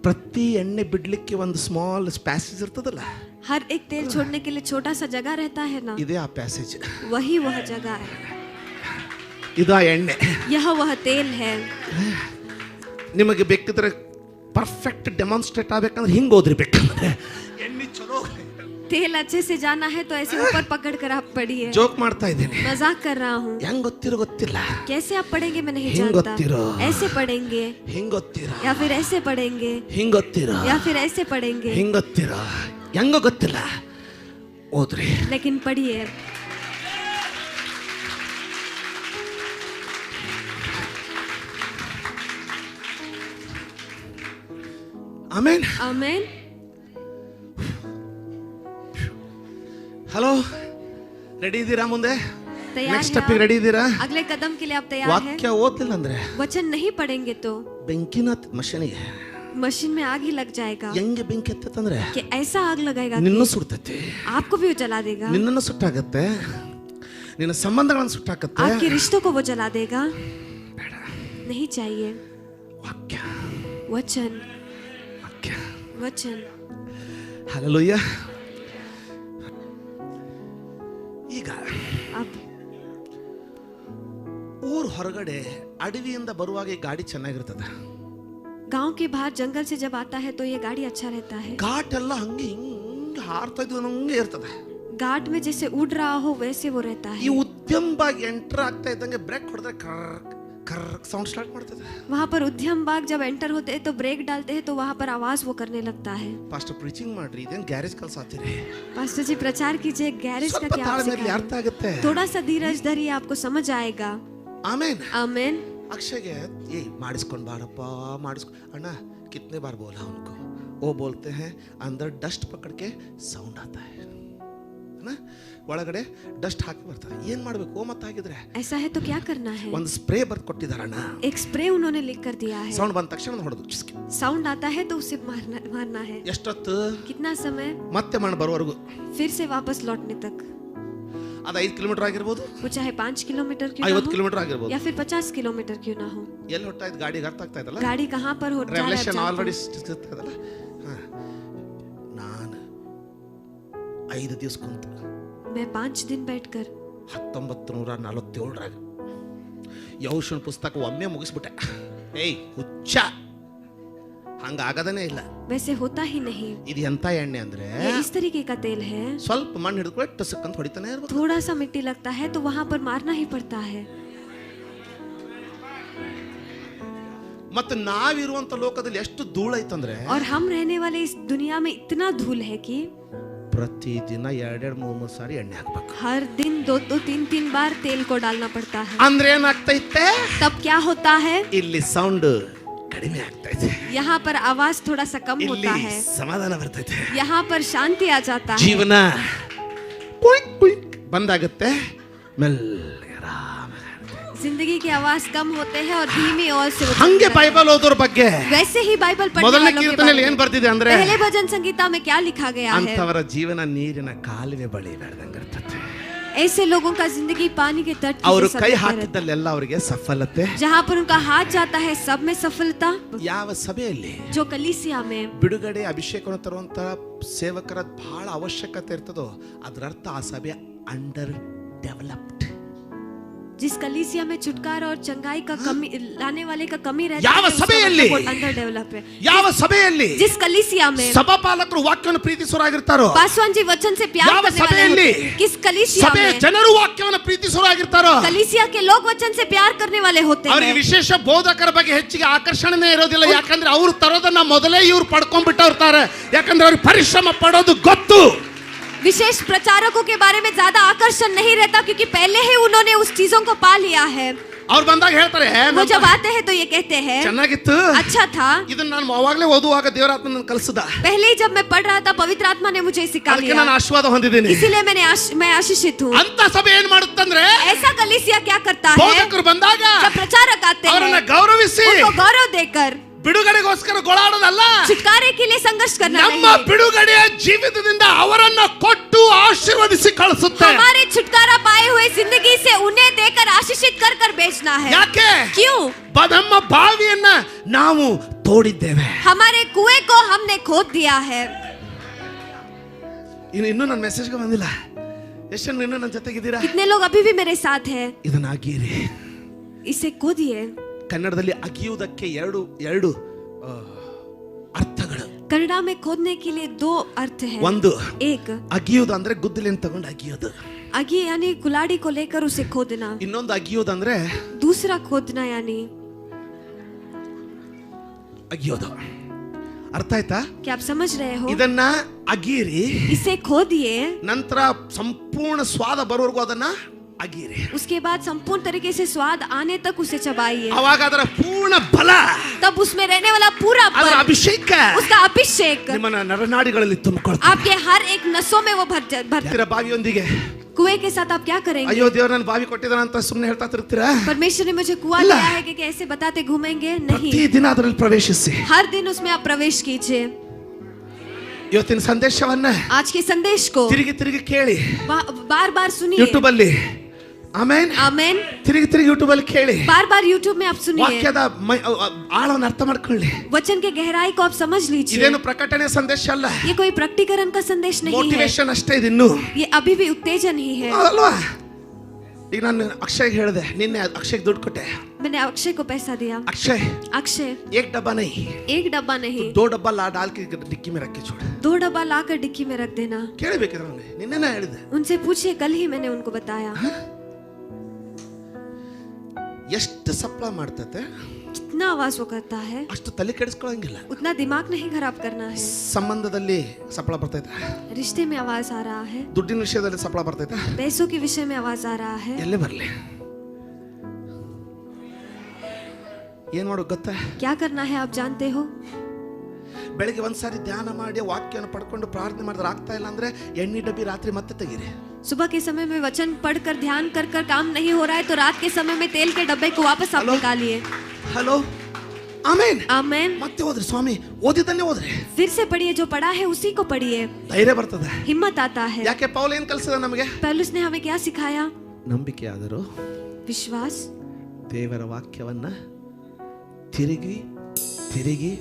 ಪ್ರತಿ ಎಣ್ಣೆ ಬಿಡ್ಲಿಕ್ಕೆ ಒಂದು ಸ್ಮಾಲ್ ಪ್ಯಾಸೇಜ್ ಇರ್ತದಲ್ಲ. हर एक तेल छोड़ने के लिए छोटा सा जगह रहता है ना. ಇದೇ ಆ ಪ್ಯಾಸೇಜ್. वही वह जगह है. ಇದು ಆ ಎಣ್ಣೆ. यह वह तेल है. ನಿಮಗೆ ಬೇಕಿದ್ರೆ ಪರ್ಫೆಕ್ಟ್ ಡೆಮಾನ್ಸ್ಟ್ರೇಟ್ ಆಗ್ಬೇಕಂದ್ರೆ ಹಿಂಗೆ ಓದ್ರಿ. ಬೇಕಂದ್ರೆ ಎಣ್ಣೆ ಚಲೋ तेल अच्छे से जाना है तो ऐसे ऊपर पकड़ कर आप पढ़िए. ಜೋಕ್ ಮಾಡ್ತಾ ಇದ್ದೀನಿ. मजाक कर रहा हूँ. ಹೆಂಗ್ ಗೊತ್ತಿಲ್ಲ. कैसे आप पढ़ेंगे मैं नहीं ಹಿಂಗ್ जानता. ಗೊತ್ತಿರೋ. ऐसे पढ़ेंगे ಹಿಂಗ್ ಗೊತ್ತಿರೋ. या फिर ऐसे पढ़ेंगे ಹಿಂಗ್ ಗೊತ್ತಿರೋ. या फिर ऐसे पढ़ेंगे. ಹಿಂಗ್ ಗೊತ್ತಿರೋ. ಹೆಂಗ ಗೊತ್ತಿಲ್ಲ, ಓದ್ರಿ. लेकिन पढ़िए. ಆಮೇನ್. आमीन. ಹಲೋ, ರೆಡಿ ಇದ್ದೀರಾ? ಮುಂದೆ तैयार ನೆಕ್ಸ್ಟ್ हैं ಸ್ಟೆಪ್ ರೆಡಿ ಇದ್ದೀರಾ? आप? अगले कदम के लिए आप तैयार हैं? ವಾಕ್ಯ ಓದ್ಲಿಲ್ಲ ಅಂದ್ರೆ वचन नहीं पढ़ेंगे तो ಬೆಂಕಿನ ಮಷೀನಿಗೆ मशीन में आग ही लग जाएगा. ಹೆಂಗೆ ಬೆಂಕಿ ಹತ್ತಂದ್ರೆ कि ऐसा आग लगाएगा ನಿನ್ನೂ कि ಸುಡ್ತೈತಿ. आपको भी वो जला देगा. ನಿನ್ನನ್ನು ಸುಟ್ಟಾಗತ್ತೆ, ನಿನ್ನ ಸಂಬಂಧಗಳನ್ನು ಸುಟ್ಟಾಕತ್ತೆ. आपके रिश्तों को वो जला देगा. ಬೇಡ. नहीं चाहिए. ವಾಕ್ಯ वचन ವಾಕ್ಯ. वचन. ಹಲ್ಲೆಲೂಯಾ. ಈಗ अब ಊರ್ ಹೊರಗಡೆ ಅಡವಿಯಿಂದ ಬರುವಾಗ ಈ ಗಾಡಿ ಚೆನ್ನಾಗಿರ್ತದ. गांव के बाहर जंगल से जब आता है तो ये गाड़ी अच्छा रहता है. ಘಾಟ್ ಎಲ್ಲ ಹಂಗೆ ಹಿಂಗೆ ಹಾರ್ತಾ ಇದ್ದು ಹಂಗೆ ಇರ್ತದೆ. घाट में जैसे उड़ रहा हो वैसे वो रहता ಈ है. ಉದ್ಯಮವಾಗಿ ಎಂಟರ್ ಆಗ್ತಾ ಇದ್ದಂಗೆ ಬ್ರೇಕ್ ಹೊಡೆದ್ರೆ ಕರ್ ಕರ್ ಸೌಂಡ್ ಸ್ಟಾರ್ಟ್ ಮಾಡ್ತದೆ. वहाँ पर उद्यम बाग जब एंटर होते हैं तो ब्रेक डालते हैं तो वहाँ पर आवाज वो करने लगता है. ಪಾಸ್ಟರ್ ಪ್ರೀಚಿಂಗ್ ಮಾಡ್ರಿ, ಇದೇನು ಗ್ಯಾರೇಜ್ ಕೆಲಸ ಆಗ್ತೀರಿ? पास्टर जी प्रचार कीजिए. गैरेज का ಸ್ವಲ್ಪ क्या ತಾಳ್ಮೆ आवश्यकता है? ಅರ್ಥ ಆಗುತ್ತೆ. थोड़ा सा धीरज धरिए, आपको समझ आएगा. ಆಮೇನ್. आमीन. अक्षय ಮಾಡಿಸ್ಕೊಂಡು ಬಾರಪ್ಪ ಮಾಡಿಸ್ಕೊ ಅಣ್ಣ. कितने बार बोला उनको, वो बोलते हैं अंदर डस्ट पकड़ के साउंड आता है ना. ಒಳಗಡೆ ಡಸ್ಟ್ ಹಾಕಿ ಬರ್ತಾರೆ. ಏನ್ ಮಾಡಬೇಕು? ಓ ಮತ್ತ ಹಾಕಿದ್ರೆ ऐसा है तो क्या करना है? ಒಂದು ಸ್ಪ್ರೇ ಬರ್ದು ಕೊಟ್ಟಿದಾರಣ್ಣ. एक स्प्रे उन्होंने लिख कर दिया है. ಸೌಂಡ್ ಬಂದ ತಕ್ಷಣ ಹೊಡೆದು साउंड आता है तो उसे मारना है. ಎಷ್ಟೊತ್ತು? कितना समय? ಮತ್ತೆ ಮಣ್ಣು ಬರುವವರೆಗೂ. फिर से वापस लौटने तक. ಅದು 5 ಕಿಲೋಮೀಟರ್ ಆಗಿರ್ಬೋದು, वो चाहे 5 किलोमीटर क्यों ना 50 हो ಕಿಲೋಮೀಟರ್ ಆಗಿರ್ಬೋದು, या फिर 50 किलोमीटर क्यों ना हो. ಎಲ್ಲಿ ಹೊಟ್ಟ ಇದ್ ಗಾಡಿಗೆ ಅರ್ಥ ಆಗ್ತಾ ಇದಲ್ಲ? गाड़ी कहाँ पर हो जा रहा है ರೆವಲ್ಯೂಷನ್ आप ಆಲ್ರೆಡಿ जानते ಸಿಗ್ತಾ ಇದಲ್ಲ. ನಾನು 5 ದಿವಸ ಕುಂತ हो? मैं 5 दिन बैठकर 1947 ಯೌಶನ ಪುಸ್ತಕ ಒಮ್ಮೆ ಮುಗಿಸ್ಬಿಟ್ಟೆ. ಏಯ್ ಹುಚ್ಚ, ಹಂಗಾಗದನೇ ಇಲ್ಲ. वैसे होता ही नहीं. ಇದು ಎಂತ ಎಣ್ಣೆ ಅಂದ್ರೆ ये इस तरीके का तेल है. ಸ್ವಲ್ಪ ಮಣ್ಣು ಹಿಡಿದುಕೊಳ್ಳಿ ಟಸಕ್ ಅಂತ ಹೊಡಿತಾನೆ ಇರ್ಬೇಕು. थोड़ा सा मिट्टी लगता है तो वहां पर मारना ही पड़ता है. ಮತ್ತೆ ನಾವಿರುವಂತ ಲೋಕದಲ್ಲಿ ಎಷ್ಟು ಧೂಳು ಐತಂದ್ರೆ और हम रहने वाले इस दुनिया में इतना धूल है कि ಪ್ರತಿದಿನ 2-3 ಸಾರಿ ಎಣ್ಣೆ ಹಾಕ್ಬೇಕು. हर दिन 2-2 3-3 बार तेल को डालना पड़ता है. ಅಂದ್ರೆ ಏನಾಗ್ತೈತೆ? तब क्या होता है? ಇಲ್ಲಿ ಸೌಂಡ್ ಕಡಿಮೆ ಆಗ್ತೈತೆ, यहाँ पर आवाज थोड़ा सा कम ಇಲ್ಲಿ होता है, ಸಮಾಧಾನ ಬರ್ತೈತೆ, यहाँ पर शांति आ जाता है. ಜೀವನ ಕುಯ್ಕ್ ಕುಯ್ಕ್ ಬಂದಾಗುತ್ತೆ, ಮೆಲ್ಲಗೆ ಆರಾಮ. जिंदगी की आवाज कम होते हैं और धीमी और से वो ಹಂಗೆ चलता है. ಬೈಬಲ್ ಓದೋರ್ ಬಗ್ಗೆ वैसे ही बाइबल पढ़ने ಮೊದಲನೇ वालों के ಕೀರ್ತನೆಯಲ್ಲಿ बारे ಏನ್ में ಬರ್ತಿದೆ ಅಂದ್ರೆ, पहले भजन संगीता में क्या लिखा गया है? ಅಂತವರ ಜೀವನ ನೀರಿನ ಕಾಲುವೆ ಬಳಿ ಬೆಳೆದಂಗಿರ್ತದೆ. ऐसे लोगों का जिंदगी पानी के तट ಅವರು की ಕೈ जैसा रहता है. ಹಾಕಿದ್ದಲ್ಲೆಲ್ಲ ಅವರಿಗೆ ಸಫಲತೆ. जहाँ पर उनका हाथ जाता है सब में सफलता. ಯಾವ ಸಭೆಯಲ್ಲಿ जो कलीसिया में ಬಿಡುಗಡೆ ಅಭಿಷೇಕವನ್ನು ತರುವಂತ ಸೇವಕರ ಬಹಳ ಅವಶ್ಯಕತೆ ಇರ್ತದೋ ಅದರ ಅರ್ಥ ಆ ಸಭೆ ಅಂಡರ್ ಡೆವಲಪ್ಡ್. जिस कलीसिया में छुटकारा और चंगाई का कमी लाने वाले का कमी रहता ಯಾವ है, उसका ಸಭೆಯಲ್ಲಿ? मतलब वो अंदर डेवलप है. ಯಾವ ಸಭೆಯಲ್ಲಿ जिस कलीसिया में ಸಭಾಪಾಲಕರು ವಾಕ್ಯವನ್ನು ಪ್ರೀತಿಸುವರಾಗಿರ್ತಾರೋ, पासवान जी वचन से प्यार ಯಾವ करने वाले ಸಭೆಯಲ್ಲಿ? होते हैं. किस कलीसिया ಸಭೆಯ में ಜನರು ವಾಕ್ಯವನ್ನು ಪ್ರೀತಿಸುವರಾಗಿರ್ತಾರೋ कलीसिया के लोग वचन से प्यार करने वाले होते ಅವರಿಗೆ हैं. ವಿಶೇಷ ಬೋಧಕರ ಬಗ್ಗೆ ಹೆಚ್ಚಿಗೆ ಆಕರ್ಷಣೆ ಇರೋದಿಲ್ಲ. ಯಾಕಂದ್ರೆ ಅವ್ರು ತರೋದನ್ನ ಮೊದಲೇ ಇವ್ರು ಪಡ್ಕೊಂಡ್ಬಿಟ್ಟಿರ್ತಾರೆ. ಯಾಕಂದ್ರೆ ಅವ್ರಿಗೆ ಪರಿಶ್ರಮ ಪಡೋದು ಗೊತ್ತು. विशेष प्रचारकों के बारे में ज्यादा आकर्षण नहीं रहता क्योंकि पहले ही उन्होंने उस चीजों को पा लिया है. ಅವ್ರು ಬಂದಾಗ ಹೇಳ್ತಾರೆ, वो जब आते हैं तो ये कहते हैं ಚೆನ್ನಾಗಿತ್ತು, अच्छा था. ಇದನ್ನ ನಾನು ಅವಾಗಲೇ ಓದುವಾಗ ದೇವರಾತ್ಮ ನನ್ನ ಕಲಿಸಿದ, पहले ही जब मैं पढ़ रहा था पवित्र आत्मा ने मुझे सिखा ಅದಕ್ಕೆ ನಾನು लिया, ಆಶೀರ್ವಾದ ಹೊಂದಿದ್ದೀನಿ. इसीलिए मैं आशीषित हूँ. ಅಂತ ಸಭೆ ಏನ್ ಮಾಡುತ್ತಂದ್ರೆ, ऐसा कलीसिया क्या करता है? ಬೋಧಕರು ಬಂದಾಗ जब प्रचारक आते ಅವರನ್ನ हैं ಗೌರವಿಸಿ उनको गौरव देकर ಬಿಡುಗಡೆಗೋಸ್ಕರ ಗೋಳಾಡೋದಲ್ಲ, छुटकारे के लिए संघर्ष करना ನಮ್ಮ नहीं. ಬಿಡುಗಡೆಯ ಜೀವಿತದಿಂದ ಅವರನ್ನ ಕೊಟ್ಟು ಆಶೀರ್ವದಿಸಿ ಕಳಿಸುತ್ತೆ. हमारे छुटकारा पाए हुए जिंदगी से उन्हें देकर आशीषित कर कर बेचना है. ಯಾಕೆ? क्यों? ನಮ್ಮ ಬಾವಿಯನ್ನ ನಾವು ತೋಡಿದ್ದೇವೆ. हमारे कुएं को हमने खोद दिया है. ಇನ್ನೂ ನನ್ನ ಮೆಸೇಜ್ಗೆ ಬಂದಿಲ್ಲ. ಎಷ್ಟು ಜನ ಇನ್ನೂ ನನ್ನ ಜೊತೆಗಿದ್ದೀರಾ? कितने लोग अभी भी मेरे साथ हैं? ಇದನ್ನ ಅಗೀರಿ. इसे खोदिए. ಕನ್ನಡದಲ್ಲಿ ಅಗಿಯುವುದಕ್ಕೆ ಎರಡು ಅರ್ಥಗಳು. कन्नड़ा में खोदने के लिए 2 अर्थ है. ಒಂದು, एक ಅಗಿಯುವುದು ಅಂದ್ರೆ ಗುದ್ದಲಿನ ತಗೊಂಡು ಅಗಿಯೋದು. अगी यानी कुलाड़ी को लेकर उसे खोदना. ಇನ್ನೊಂದು ಅಗಿಯೋದು ಅಂದ್ರೆ दूसरा खोदना यानी ಅಗಿಯೋದು. ಅರ್ಥ ಆಯ್ತಾ? क्या आप समझ रहे हो? ಇದನ್ನ ಅಗೀರಿ, इसे खोदिए. ನಂತರ ಸಂಪೂರ್ಣ ಸ್ವಾದ ಬರೋವರೆಗೂ ಅದನ್ನ ಅಗೀರಿ. उसके बाद संपूर्ण तरीके से स्वाद आने तक उसे चबाइए. ಅವಾಗ ಅದರ ಪೂರ್ಣ ಬಲ, तब उसमें रहने वाला पूरा ಅದರ बल, ಅಭಿಷೇಕ उसका अभिषेक ನಿಮ್ಮ ನರನಾಡಿಗಳಲ್ಲಿ ತುಂಬಿಕೊಳ್ತದೆ. आपके हर एक नसों में वो भर. ಬಾವಿಯೊಂದಿಗೆ कुएं के साथ आप क्या करेंगे? ಅಯ್ಯೋ ದೇವ್ರ ನನ್ನ ಬಾವಿ ಕೊಟ್ಟಿದ್ದಾನ ಅಂತ ಸುಮ್ಮನೆ ಹೇಳ್ತಾ ತಿರ್ತೀರಾ? परमेश्वर ने मुझे कुआं ಇಲ್ಲ. दिया है कि ऐसे बताते घूमेंगे नहीं. ಪ್ರತಿದಿನ ಅದರಲ್ಲಿ ಪ್ರವೇಶಿಸಿ. हर दिन उसमें आप प्रवेश कीजिए. ಇವತ್ತಿನ ಸಂದೇಶವನ್ನ आज के संदेश को ತಿರುಗಿ ತಿರುಗಿ ಕೇಳಿ बार बार सुनिए. ಯೂಟ್ಯೂಬ್ ಅಲ್ಲಿ. ಆಮೆನ್. आमेन. ತಿರುಗಿ ತಿರುಗಿ ಯೂಟ್ಯೂಬ್ ಅಲ್ಲಿ ಕೇಳಿ. बार बार यूट्यूब में आप सुनिए. ವಾಕ್ಯದ ಆಳವನ್ನು ಅರ್ಥ ಮಾಡ್ಕೊಳ್ಳಿ. वचन के गहराई को आप समझ लीजिए. ಇದೇನು ಪ್ರಕಟಣೆ ಸಂದೇಶ ಅಲ್ಲ, ये कोई प्रकटीकरण का संदेश नहीं है. ಮೋಟಿವೇಶನ್ ಅಷ್ಟೇ ಇದಿನ್ನು. ये अभी भी उत्तेजन ही है. ಅಲ್ವಾ? ಈಗ ನಾನು ಅಕ್ಷಯ್ ಹೇಳಿದೆ, ನಿನ್ನೆ ಅಕ್ಷಯ್ ದುಡ್ಡು ಕೊಟ್ಟೆ. मैंने अक्षय को पैसा दिया. अक्षय अक्षय एक डब्बा नहीं, एक डब्बा नहीं, 2 डब्बा ला डाल के डिक्की में रख के छोड़. 2 डब्बा लाकर डिक्की में रख देना. ಕೇಳಬೇಕಿದ್ರೆ ನನಗೆ ನಿನ್ನೆನೇ ಹೇಳಿದೆ. उनसे पूछिए, कल ही मैंने उनको बताया. ಎಷ್ಟು ಸಪ್ಲೈ ಮಾಡ್ತತೆ जितना आवाज वो करता है ಅಷ್ಟು ತಲೆ ಕೆಡಿಸ್ಕೊಳ್ಳಂಗಿಲ್ಲ. उतना दिमाग नहीं खराब करना है. ಸಂಬಂಧದಲ್ಲಿ ಸಪ್ಲೈ ಬರ್ತೈತೆ, रिश्ते में आवाज आ रहा है, ದುಡ್ಡಿನ ವಿಷಯದಲ್ಲಿ ಸಪ್ಲೈ ಬರ್ತೈತೆ, पैसों के विषय में आवाज आ रहा है. ಎಲ್ಲೇ ಬರಲಿ ಏನ್ ಮಾಡೋದು ಗೊತ್ತಾ? क्या करना है आप जानते हो? ಬೆಳಿಗ್ಗೆ ಒಂದ್ಸಾರಿ ಧ್ಯಾನ ಮಾಡಿ ವಾಕ್ಯವನ್ನು ಪಡ್ಕೊಂಡು ಪ್ರಾರ್ಥನೆ ಮಾಡಿದ್ರೆ ಆಗ್ತಾ ಇಲ್ಲ ಅಂದ್ರೆ ಎಣ್ಣೆ ಡಬ್ಬಿ ರಾತ್ರಿ ಮತ್ತೆ ತೆಗೀರಿ. सुबह के समय में वचन पढ़कर ध्यान कर कर काम नहीं हो रहा है तो रात के समय में तेल के डब्बे को वापस आप निकालिए. ಹಲೋ, ಆಮೇನ್. आमेन. ಮತ್ತೆ ಓದ್ರಿ ಸ್ವಾಮಿ, ಓದಿದ್ದನ್ನೇ ಓದ್ರಿ. फिर से पढ़िए, जो पढ़ा है उसी को पढ़िए. ಧೈರ್ಯ ಬರ್ತದೆ. हिम्मत आता है. ಯಾಕೆ ಪೌಲ್ ಏನ್ ಕಲಿಸಿದ ನಮಗೆ? पौलुस ने हमें क्या सिखाया? ನಂಬಿಕೆ ಆದರೂ विश्वास. ದೇವರ ವಾಕ್ಯವನ್ನ ತಿರುಗಿ ತಿರುಗಿ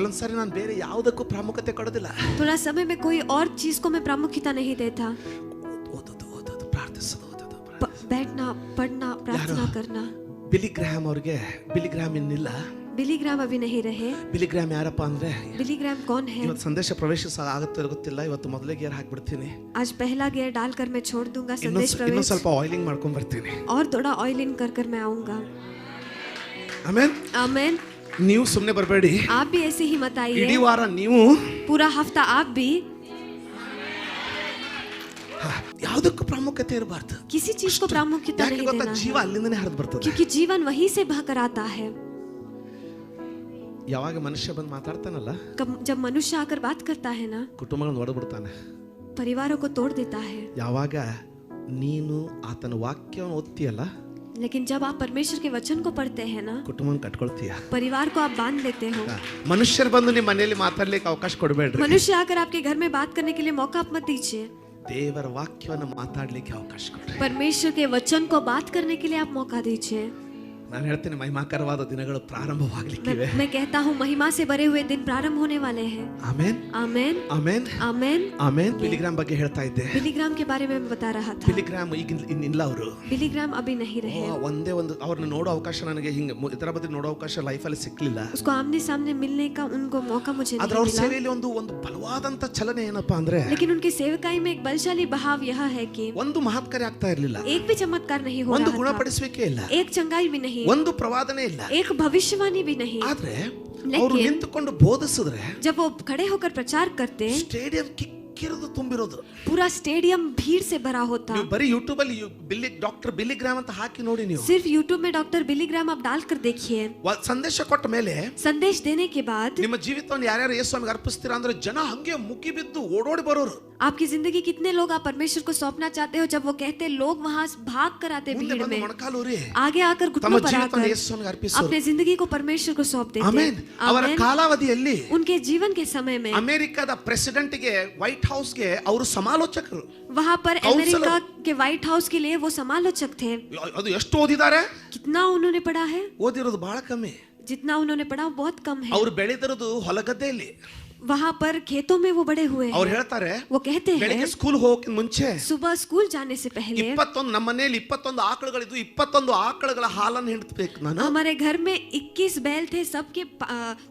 ಒಂದ್ಸರಿ ನಾನು ಬೇರೆ ಯಾವುದಕ್ಕೂ ಪ್ರಾಮುಖ್ಯತೆ ಕೊಡೋದಿಲ್ಲ. थोड़ा समय में कोई और चीज को मैं प्रामुख्यता नहीं देता. ಓದೋದು ಪ್ರಾರ್ಥಿಸೋದು, बैठना, पढ़ना, प्रार्थना करना. ಬಿಲಿ ಗ್ರಾಹಂ ಅವ್ರಿಗೆ, ಬಿಲಿ ಗ್ರಾಹಂ ಇನ್ನಿಲ್ಲ. बिली ग्राम अभी नहीं रहे. ಬಿಲಿ ಗ್ರಾಹಂ ಯಾರಪ್ಪ ಅಂದ್ರೆ, बिली ग्राम कौन है? ಇವತ್ತು ಸಂದೇಶ ಪ್ರವೇಶ ಆಗುತ್ತೆ ಗೊತ್ತಿಲ್ಲ. ಇವತ್ತು ಮೊದಲೇ ಗೇರ್ ಹಾಕ್ಬಿಡ್ತೀನಿ. आज पहला गियर डालकर मैं छोड़ दूंगा संदेश ಇನ್ನೂ प्रवेश. ಸ್ವಲ್ಪ ಆಯಿಲಿಂಗ್ ಮಾಡ್ಕೊಂಡ್ ಬರ್ತೀನಿ. और थोड़ा ऑयलिंग कर कर मैं आऊंगा. ಆಮೇನ್. आमेन. ನೀವು ಸುಮ್ಮನೆ ಬರಬೇಡಿ. आप भी ऐसे ही मत ಇಡೀ आइए. ವಾರ ನೀವು पूरा हफ्ता आप भी ಯಾವುದಕ್ಕೂ ಪ್ರಾಮುಖ್ಯತೆ ಇರಬಾರ್ದು. किसी चीज को प्रामुख्यता ಯಾಕೆ नहीं ಗೊತ್ತಾ, देना ಜೀವ है, ಅಲ್ಲಿಂದನೇ ಹರಿದು ಬರ್ತದೆ. क्योंकि जीवन वहीं से बहकर आता है. ಯಾವಾಗ ಮನುಷ್ಯ ಬಂದು ಮಾತಾಡ್ತಾನಲ್ಲ, जब मनुष्य आकर बात करता है ना, ಕುಟುಂಬಗಳನ್ನು ಒಡೆದು ಬಿಡ್ತಾನೆ. परिवारों को तोड़ देता है. ಯಾವಾಗ ನೀನು ಆತನ ವಾಕ್ಯವನ್ನು ಓದ್ತೀಯಲ್ಲ, लेकिन जब आप परमेश्वर के वचन को पढ़ते हैं ना, ಕುಟುಂಬವನ್ನು ಕಟ್ಕೊಳ್ತೀಯ. परिवार को आप बांध लेते हो. ಮನುಷ್ಯರು ಬಂದು ನಿಮ್ಮ ಮನೆಯಲ್ಲಿ ಮಾತಾಡ್ಲಿಕ್ಕೆ ಅವಕಾಶ ಕೊಡಬೇಡ್ರಿ. मनुष्य आकर आपके घर में बात करने के लिए मौका आप मत दीजिए. ದೇವರ ವಾಕ್ಯವನ್ನು ಮಾತಾಡ್ಲಿಕ್ಕೆ ಅವಕಾಶ ಕೊಡ್ರಿ. परमेश्वर के वचन को बात करने के लिए आप मौका दीजिए. ನಾನು ಹೇಳ್ತೀನಿ, ಮಹಿಮಾಕರವಾದ ದಿನಗಳು ಪ್ರಾರಂಭವಾಗಲಿಕ್ಕಿವೆ. मैं कहता हूँ महिमा से भरे हुए दिन प्रारंभ होने वाले हैं. ಆಮೆನ್, आमेन, ಆಮೆನ್, आमेन. ಆಮೆನ್. ಬಿಲಿಗ್ರಾಮ್ ಬಗ್ಗೆ ಹೇಳ್ತಾ ಇದ್ದೆ. बिलीग्राम के बारे में मैं बता रहा था. ಬಿಲಿಗ್ರಾಮ್ ಈಗ ಇನ್ನಿಲ್ಲ. ಅವರು बिलीग्राम अभी नहीं रहे. ಒಂದೇ ಒಂದು ಅವ್ರನ್ನ ನೋಡೋ ಅವಕಾಶ ನನಗೆ ಹಿಂಗೆ ಇದರ ಬಗ್ಗೆ ನೋಡೋ ಅವಕಾಶ ಲೈಫಲ್ಲಿ ಸಿಕ್ಲಿಲ್ಲ. उसको आमने सामने मिलने का उनको मौका मुझे ಆದ್ರೆ नहीं ಅವ್ರ मिला. ಸೇವೆಯಲ್ಲಿ ಒಂದು ಬಲವಾದಂತ ಚಲನೆ ಏನಪ್ಪಾ ಅಂದ್ರೆ, लेकिन उनकी सेवकाई में एक बलशाली बहाव यह है कि ಒಂದು ಮಹತ್ಕಾರ್ಯ ಆಗ್ತಾ ಇರ್ಲಿಲ್ಲ, एक भी चमत्कार नहीं हो ಒಂದು रहा था, ಗುಣಪಡಿಸುವಿಕೆ ಇಲ್ಲ, एक चंगाई भी नहीं, ಒಂದು ಪ್ರವಾದನೆ ಇಲ್ಲ. एक भविष्यवाणी भी नहीं. ಆದ್ರೆ ಅವರು ನಿಂತುಕೊಂಡು ಬೋಧಿಸಿದ್ರೆ जब वो खड़े होकर प्रचार करते, ಸ್ಟೇಡಿಯಂ ಕಿಕ್ಕಿರೋದು ತುಂಬಿರೋದು. पूरा स्टेडियम भीड़ से भरा होता. ನೀವು ಬರೀ ಯೂಟ್ಯೂಬ್ ಅಲ್ಲಿ ಡಾಕ್ಟರ್ ಬಿಲಿಗ್ರಾಮ್ ಅಂತ ಹಾಕಿ ನೋಡಿ. ನೀವು सिर्फ यूट्यूब में डॉक्टर बिलीग्राम आप डालकर देखिए. ಸಂದೇಶ ಕೊಟ್ಟ ಮೇಲೆ, संदेश देने के बाद ನಿಮ್ಮ ಜೀವಿತವನ್ನು ಯಾರ್ಯಾರು ಯೇಸುವಿಗೆ ಅರ್ಪಿಸ್ತೀರಾ ಅಂದ್ರೆ ಜನ ಹಂಗೆ ಮುಗಿ ಬಿದ್ದು ಓಡೋಡಿ ಬರೋರು. आपकी जिंदगी कितने लोग आप परमेश्वर को सौंपना चाहते हो, जब वो कहते लोग वहां भाग कर आते ಮುಂದೆ भीड़ ಬಂದು में, ಮೊಣಕಾಲೂರಿ आगे आकर ತಮ್ಮ घुटनों पर ಜೀವಿತವನ್ನು आकर ಯೇಸುವಿಗೆ ಅರ್ಪಿಸೋರು. अपने जिंदगी को परमेश्वर को सौंप देते. ಆಮೆನ್. ಅವರ आमेन. ಕಾಲಾವಧಿಯಲ್ಲಿ उनके जीवन के समय में ಅಮೆರಿಕದ ಪ್ರೆಸಿಡೆಂಟ್ಗೆ ವೈಟ್ ಹೌಸ್ಗೆ ಅವರು ಸಮಾಲೋಚಕರು. वहां पर Counselor. अमेरिका के व्हाइट हाउस के लिए वो समालोचक थे. ಅದು ಎಷ್ಟು ಓದಿದ್ದಾರೆ? कितना उन्होंने पढ़ा है? ಓದಿರೋದು ಬಹಳ ಕಮ್ಮಿ. जितना उन्होंने पढ़ा वो बहुत कम है. ಅವ್ರು ಬೆಳೆದಿರೋದು ಹೊಲಗದ್ದೆಯಲ್ಲಿ. वहां पर खेतों में वो बड़े हुए हैं. ಅವ್ರು ಹೇಳ್ತಾರೆ, वो कहते ಬೆಳಿಗ್ಗೆ हैं ಸ್ಕೂಲ್ ಹೋಗಕ್ಕೆ ಮುಂಚೆ सुबह स्कूल जाने से पहले 21 ನಮ್ಮ ಮನೆಯಲ್ಲಿ 21 ಆಕಳುಗಳಿದ್ವು. 21 ಆಕಳುಗಳ ಹಾಲನ್ನು ಹಿಂಡ್ಬೇಕು ನಾನು. हमारे घर में 21 बैल थे, सबके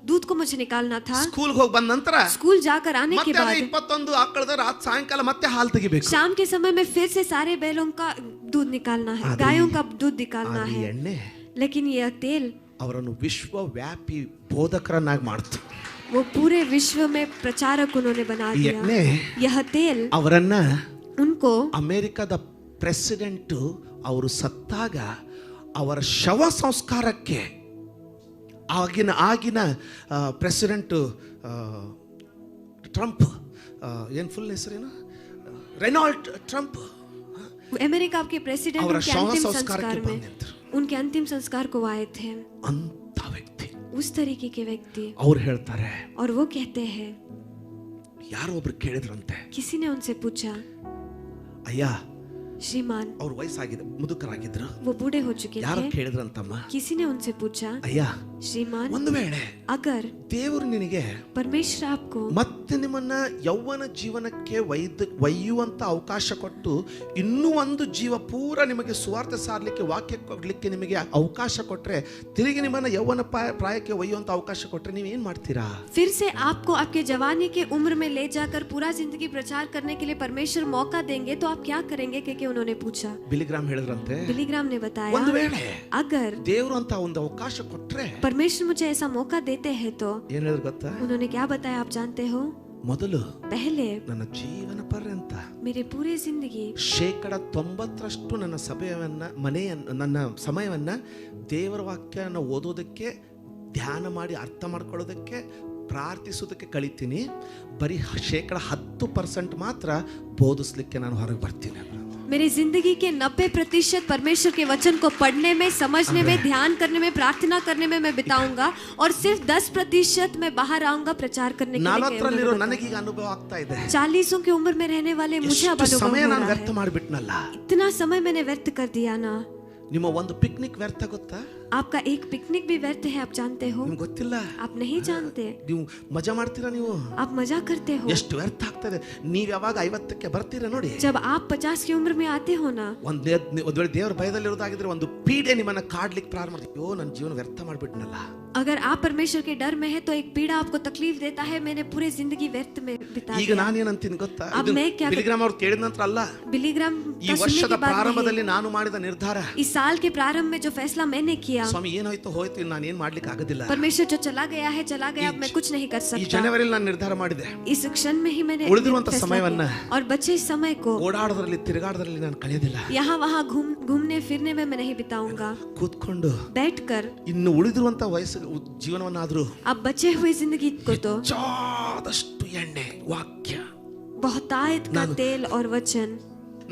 दूध को मुझे निकालना था. ಸ್ಕೂಲ್ ಹೋಗಿ ಬಂದ ನಂತರ स्कूल जाकर आने के ಮತ್ತೆ बाद 21 ಆಕಳದ ರಾತ್ ಸಾಯಂಕಾಲ ಮತ್ತೆ ಹಾಲು ತೆಗಿಬೇಕು. शाम के समय में फिर से सारे बैलों का दूध निकालना है, गायों का दूध निकालना ಈ है. ಎಣ್ಣೆ लेकिन यह तेल ಅವರನ್ನು ವಿಶ್ವವ್ಯಾಪಿ ಬೋಧಕರನ್ನಾಗಿ ಮಾಡ್ತು. वो पूरे विश्व में प्रचारक उन्होंने बना ಈ दिया. ಎಣ್ಣೆ यह तेल ಅವರನ್ನ उनको ಅಮೆರಿಕದ ಪ್ರೆಸಿಡೆಂಟ್ ಅವರು ಸತ್ತಾಗ ಅವರ ಶವ ಸಂಸ್ಕಾರಕ್ಕೆ ಆಗಿನ ಪ್ರೆಸಿಡೆಂಟ್ ಟ್ರಂಪ್, ಏನು ಫುಲ್ ಹೆಸರೇನು, ರೆನಾಲ್ಡ್ ಟ್ರಂಪ್, अमेरिका के प्रेसिडेंट ಅವರ उनके ಶವ अंतिम ಸಂಸ್ಕಾರಕ್ಕೆ संस्कार में, ಬಂದಿದ್ರು. उनके अंतिम संस्कार को आए थे. ಅಂತ ವ್ಯಕ್ತಿ उस तरीके के व्यक्ति. ಅವ್ರು ಹೇಳ್ತಾರೆ, और वो कहते हैं, ಯಾರೋ ಒಬ್ರು ಕೇಳಿದ್ರಂತೆ, किसी ने उनसे पूछा, ಅಯ್ಯ, श्रीमान, ಅವ್ರ ವಯಸ್ಸಾಗಿದೆ, ಮುದುಕರಾಗಿದ್ರು, वो बूढ़े हो चुके ಯಾರೋ थे. ಕೇಳಿದ್ರಂತಮ್ಮ, किसी ने उनसे पूछा, ಅಯ್ಯ, श्रीमान, ಒಂದು ವೇಳೆ अगर ದೇವರು ನಿನಗೆ परमेश्वर आपको ಮತ್ತೆ ನಿಮ್ಮನ್ನ ಯೌವನ ಜೀವನಕ್ಕೆ ಒಯ್ಯುವಂತ ಅವಕಾಶ ಕೊಟ್ಟು ಇನ್ನೂ ಒಂದು ಜೀವ ಪೂರ ನಿಮಗೆ ಸುವಾರ್ತೆ ಸಾರಲಿಕ್ಕೆ, ವಾಕ್ಯ ಕೊಡ್ಲಿಕ್ಕೆ ನಿಮಗೆ ಅವಕಾಶ ಕೊಟ್ರೆ, ತಿರುಗಿ ನಿಮ್ಮನ್ನ ಯೌವನ ಪ್ರಾಯಕ್ಕೆ ಒಯ್ಯುವಂತ ಅವಕಾಶ ಕೊಟ್ರೆ ನೀವು ಏನ್ ಮಾಡ್ತೀರಾ? फिर से आपको आपके जवानी के उम्र में ले जाकर पूरा जिंदगी प्रचार करने के लिए परमेश्वर मौका देंगे तो आप क्या करेंगे, क्योंकि उन्होंने पूछा. ಬಿಲಿಗ್ರಾಮ್ ಹೇಳಿದ್ರಂತೆ, बिलीग्राम ने बताया, ಒಂದು ವೇಳೆ अगर ದೇವರು ಅಂತ ಒಂದು ಅವಕಾಶ ಕೊಟ್ರೆ, परमेश्वर मुझे ऐसा मौका देते हैं तो, ಏನ್ ಹೇಳಿದ್ರು ಗೊತ್ತಾ? उन्होंने क्या बताया आप जानते हो? ಮೊದಲು पहले ನನ್ನ ಜೀವನ ಪರ್ಯಂತ मेरे पूरे जिंदगी 90% ನನ್ನ ನನ್ನ ಸಮಯವನ್ನ ದೇವರ ವಾಕ್ಯನ ಓದೋದಕ್ಕೆ, ಧ್ಯಾನ ಮಾಡಿ ಅರ್ಥ ಮಾಡ್ಕೊಳ್ಳೋದಕ್ಕೆ, ಪ್ರಾರ್ಥಿಸೋದಕ್ಕೆ ಕಳಿತೀನಿ. ಬರೀ 10% ಮಾತ್ರ ಬೋಧಿಸ್ಲಿಕ್ಕೆ ನಾನು ಹೊರಗೆ ಬರ್ತೀನಿ. मेरी जिंदगी के 90% परमेश्वर के वचन को पढ़ने में, समझने में, ध्यान करने में, प्रार्थना करने में मैं बिताऊंगा, और सिर्फ 10% मैं बाहर आऊंगा प्रचार करने के लिए. 40ರಲ್ಲಿರೋ ನನಗೀಗ ಅನುಭವ ಆಗ್ತಾ ಇದೆ. 40 की उम्र में रहने वाले मुझे अब ಎಷ್ಟು अनुभव ಸಮಯ हो ನಾನು रहा ವ್ಯರ್ಥ है. ಮಾಡಿಬಿಟ್ನಲ್ಲ. इतना समय मैंने व्यर्थ कर दिया ना. ನಿಮ್ಮ ಒಂದು ಪಿಕ್ನಿಕ್ ವ್ಯರ್ಥ ಗೊತ್ತಾ? आपका एक पिकनिक भी व्यर्थ है, आप जानते हो? ನಿಮ್ಗೆ ಗೊತ್ತಿಲ್ಲ. आप नहीं जानते. ನೀವು ಮಜಾ ಮಾಡ್ತೀರಾ, ನೀವು आप मजा करते हो. ಎಷ್ಟು ವ್ಯರ್ಥ ಆಗ್ತದೆ. ನೀವ್ ಯಾವಾಗ 50ಕ್ಕೆ ಬರ್ತೀರಾ ನೋಡಿ, जब आप 50 की उम्र में आते हो ना, ಒಂದ್ ವೇಳೆ ದೇವರ ಭಯದಲ್ಲಿರೋದಾಗಿದ್ರೆ ಒಂದು ಪೀಡೆ ನಿಮ್ಮನ್ನ ಕಾಡ್ಲಿಕ್ಕೆ ಪ್ರಾರಂಭ ಮಾಡ್ತೀವಿ. ಅಯ್ಯೋ, ನನ್ನ ಜೀವನ ವ್ಯರ್ಥ ಮಾಡ್ಬಿಟ್ನಲ್ಲ. अगर आप परमेश्वर के डर में है तो एक पीड़ा आपको तकलीफ देता है, मैंने पूरी जिंदगी व्यर्थ में बिता ಈಗ दिया. ನಾನೇನಂತೀನಿ ಗೊತ್ತಾ? अब मैं क्या ಬಿಲಿಗ್ರಾಮ್ ಅವ್ರು ಕೇಳಿದ ನಂತರ ಅಲ್ಲ, बिलीग्राम ಈ का सुनने ವರ್ಷದ के बाद नहीं, ಪ್ರಾರಂಭದಲ್ಲಿ ನಾನು ಮಾಡಿದ ನಿರ್ಧಾರ, इस साल के प्रारंभ में जो फैसला मैंने किया, दिया। ಸ್ವಾಮಿ ಏನಾಯ್ತು ಹೋಯ್ತು, ನಾನು ಏನ್ ಮಾಡ್ಲಿಕ್ಕೆ ಆಗೋದಿಲ್ಲ. परमेश्वर जो चला गया है चला गया, अब मैं कुछ नहीं कर ಈ सकता। ಜನವರಿಯಲ್ಲಿ ನಾನು ನಿರ್ಧಾರ ಮಾಡಿದೆ, इस क्षण में ही मैंने ಉಳಿದಿರುವಂತ फैसला ಸಮಯವನ್ನ किया। और बचे इस समय को ಓಡಾಡೋದ್ರಲ್ಲಿ ತಿರುಗಾಡೋದ್ರಲ್ಲಿ ನಾನು ಕಳೆಯೋದಿಲ್ಲ. यहाँ वहाँ घूमने फिरने में मैं नहीं बिताऊंगा। ಕೂತ್ಕೊಂಡು बैठकर ಇನ್ನು ಉಳಿದಿರುವಂತ ವಯಸ್ಸು ಜೀವನವನ್ನಾದ್ರೂ अब बचे हुए जिंदगी को तो ಹೆಚ್ಚಾದಷ್ಟು ಎಣ್ಣೆ ವಾಕ್ಯ, बहुतायत का तेल और वचन।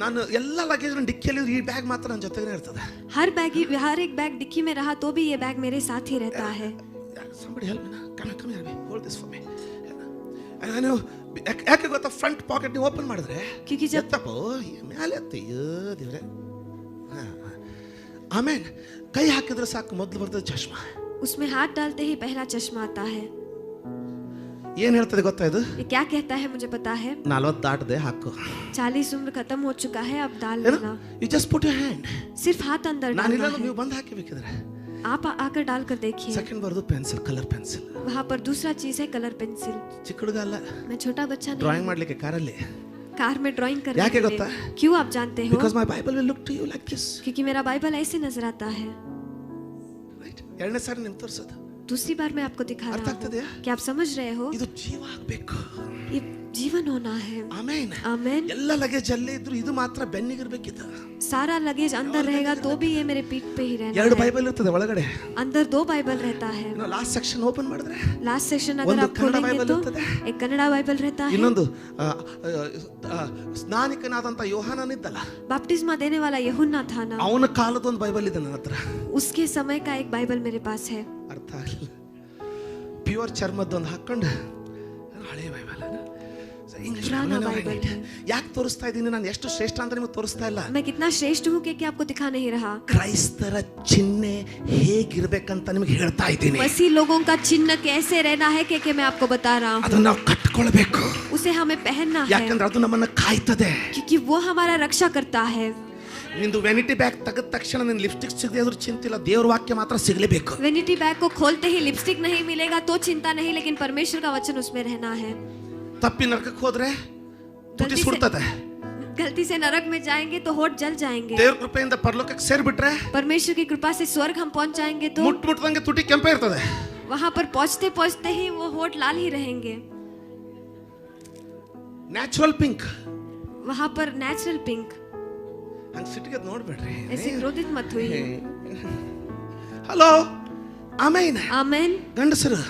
ನಾನು ಎಲ್ಲ ಲಗೇಜ್ ಡಿಕ್ಕಿಯಲ್ಲಿ ಈ ಬ್ಯಾಗ್ ಮಾತ್ರ ನನ್ನ ಜೊತೆಗೇ ಇರ್ತದೆ. हर एक बैग डिक्की में रहा तो भी ये बैग मेरे साथ ही रहता है। Somebody help me now. Come here, hold this for me. ನಾನು ಯಾಕೆ ಗೊತ್ತಾ, ಫ್ರಂಟ್ ಪಾಕೆಟ್ ನೀವು ಓಪನ್ ಮಾಡಿದ್ರೆ क्योंकि जब ಎತ್ತಪ್ಪ ಮೇಲೆ ಎತ್ತಯ್ಯೋ ದೇವ್ರೆ. ಆಮೇಲೆ ಕೈ ಹಾಕಿದ್ರೆ ಸಾಕು ಮೊದಲು ಬರ್ತದೆ ಚಶ್ಮಾ. उसमें हाथ डालते ही पहला चश्मा आता है। ಏನ್ ಹೇಳ್ತದೆ ಗೊತ್ತಾ ಇದು? ये क्या कहता है मुझे पता है। 40 ದಾಟದೆ ಹಾಕು. 40 उम्र खत्म हो चुका है, अब डाल लेना। You just put your hand. सिर्फ हाथ अंदर ನಾನು डालना ಇಲ್ಲ, है। ನೀವು ಬಂದು ಹಾಕಿಬೇಕಿದ್ರೆ आप आकर डाल कर देखिए। ಸೆಕೆಂಡ್ ಬರೋದು ಪೆನ್ಸಿಲ್, ಕಲರ್ ಪೆನ್ಸಿಲ್. वहाँ पर दूसरा चीज है कलर पेंसिल। ಚಿಕ್ಕ ಹುಡುಗ ಅಲ್ಲ, मैं छोटा बच्चा नहीं ಡ್ರಾಯಿಂಗ್ ಮಾಡ್ಲಿಕ್ಕೆ ಕಾರಲ್ಲಿ. कार में ड्राइंग करने ಯಾಕೆ के ಗೊತ್ತಾ? लिए। क्यों आप जानते हो? Because my Bible will look to you like this. क्योंकि मेरा बाइबल ऐसे नजर आता है। ರೈಟ್, ಎರಡನೇ ಸಾರಿ ನಿಮ್ಗೆ ತೋರಿಸೋದು. दूसरी बार मैं आपको दिखा ಅರ್ಥ रहा ಆಗ್ತದೆಯಾ? हूँ। क्या आप समझ रहे हो? ಇದು ಜೀವ ಆಗ್ಬೇಕು. ये जीवन होना है। ಆಮೇನ್. आमेन। ಎಲ್ಲ ಲಗೇಜ್ ಅಲ್ಲೇ ಇದ್ರು ಇದು ಮಾತ್ರ ಬೆನ್ನಿಗಿರ್ಬೇಕಿತ್ತು. सारा लगेज अंदर रहेगा तो भी ये मेरे पीठ पे ही रहना ಎರಡು है। ಬೈಬಲ್ ಇರ್ತದೆ ಒಳಗಡೆ. अंदर 2 बाइबल रहता है। ಲಾಸ್ಟ್ ಸೆಕ್ಷನ್ ಓಪನ್ ಮಾಡಿದ್ರೆ लास्ट सेक्शन अगर ಒಂದು आप ಕನ್ನಡ खोलेंगे ಬೈಬಲ್ तो ಇರ್ತದೆ. एक कन्नड़ा बाइबल रहता है। ಇನ್ನೊಂದು ಸ್ನಾನಿಕನಾದಂತ ಯೋಹಾನನಿದ್ದಲ್ಲ, बपतिस्मा देने वाला यूहन्ना था ना, ಅವನ ಕಾಲದ ಒಂದು ಬೈಬಲ್ ಇದೆ ನನ್ನ ಹತ್ರ. उसके समय का एक बाइबल मेरे पास है। ಅರ್ಥ ಆಗಲಿಲ್ಲ. ಪ್ಯೂರ್ ಚರ್ಮದ್ದೊಂದು ಹಾಕೊಂಡು ಹಳೆ ಬೈಬಲ್ ಇಂಗ್ಲಿಷ್ पुराना बाइबल है। ಯಾಕೆ ತೋರಿಸ್ತಾ ಇದ್ದೀನಿ, ನಾನು ಎಷ್ಟು ಶ್ರೇಷ್ಠ ಅಂತ ನಿಮಗೆ ತೋರಿಸ್ತಾ ಇಲ್ಲ. मैं कितना श्रेष्ठ हूँ कि आपको दिखा नहीं रहा। ಕ್ರೈಸ್ತರ ಚಿಹ್ನೆ ಹೇಗಿರ್ಬೇಕಂತ ನಿಮಗೆ ಹೇಳ್ತಾ ಇದ್ದೀನಿ. मसीह लोगों का चिन्ह कैसे रहना है कि मैं आपको बता रहा हूँ। ಅದನ್ನ ನಾವು ಕಟ್ಕೊಳ್ಬೇಕು. उसे हमें पहनना है ಯಾಕಂದ್ರೆ ಅದು ನಮ್ಮನ್ನ ಕಾಯ್ತದೆ. क्योंकि वो हमारा रक्षा करता है। ನಿಂದು ವೆನಿಟಿ ಬ್ಯಾಗ್ ತೆಗೆದ ತಕ್ಷಣ ನಿನ್ನ ಲಿಪ್ಸ್ಟಿಕ್ ಸಿಗದೆ ಅದ್ರ ಚಿಂತಿಲ್ಲ, ದೇವ್ರ ವಾಕ್ಯ ಮಾತ್ರ ಸಿಗಲೇಬೇಕು. वेनिटी बैग को खोलते ही लिपस्टिक नहीं मिलेगा तो चिंता नहीं, लेकिन परमेश्वर का वचन उसमें रहना है। ತಪ್ಪಿ ನರಕಕ್ಕೆ ಹೋದ್ರೆ ತುಟಿ ಸುಡ್ತದೆ. गलती से नरक में जाएंगे तो होठ जल जाएंगे। ದೇವ್ರ ಕೃಪೆಯಿಂದ ಪರಲೋಕಕ್ಕೆ ಸೇರ್ಬಿಟ್ರೆ परमेश्वर की कृपा से स्वर्ग हम पहुंच जाएंगे तो ಮುಟ್ಟಂಗೆ ತುಟಿ ಕೆಂಪೆ ಇರ್ತದೆ. वहां पर पहुंचते पहुंचते ही वो होठ लाल ही रहेंगे। Natural pink. वहां पर नेचुरल पिंक। ಹಂಗ ಸಿಟ್ಟಿಗೆ ನೋಡ್ಬೇಡ್ರಿ. ऐसे क्रोधित मत होइए। ಹಲೋ, ಆಮೇನ್. आमेन। ಗಂಡಸರು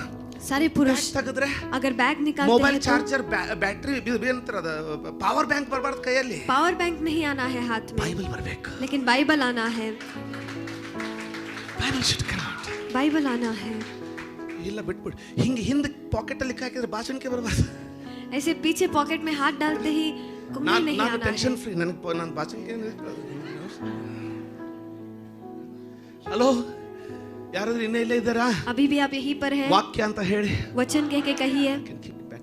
सारे पुरुष ತೆಗೆದ್ರೆ अगर बैग निकालते ಮೊಬೈಲ್ हैं ಚಾರ್ಜರ್, ಬ್ಯಾಟ್ರಿ ಪವರ್ ಬ್ಯಾಂಕ್ ಬರಬಾರ್ದು ಕೈಯಲ್ಲಿ. तो पावर बैंक नहीं आना है हाथ में, ಬೈಬಲ್ ಬರಬೇಕು. लेकिन बाइबल आना है। Bible should come out. Bible आना है। ಇಲ್ಲ ಬಿಟ್ಬಿಡು. ಹಿಂಗೆ ಹಿಂದೆ ಪಾಕೆಟ್ ಅಲ್ಲಿ ಹಾಕಿದ್ರೆ ಭಾಷಣಕ್ಕೆ ಬರಬಾರ್ದು. ऐसे पीछे पॉकेट में हाथ डालते ही कुंभल नहीं ನಾನು आना ಟೆನ್ಷನ್ है। ಫ್ರೀ, ನನಗೆ ನಾನು ಭಾಷಣಕ್ಕೆ. ಹಲೋ, ಯಾರಾದ್ರೂ ಇನ್ನೇ ಇಲ್ಲೇ ಇದ್ದಾರಾ? अभी भी आप यहीं पर हैं? ವಾಕ್ಯ ಅಂತ ಹೇಳಿ. वचन कह के कहिए।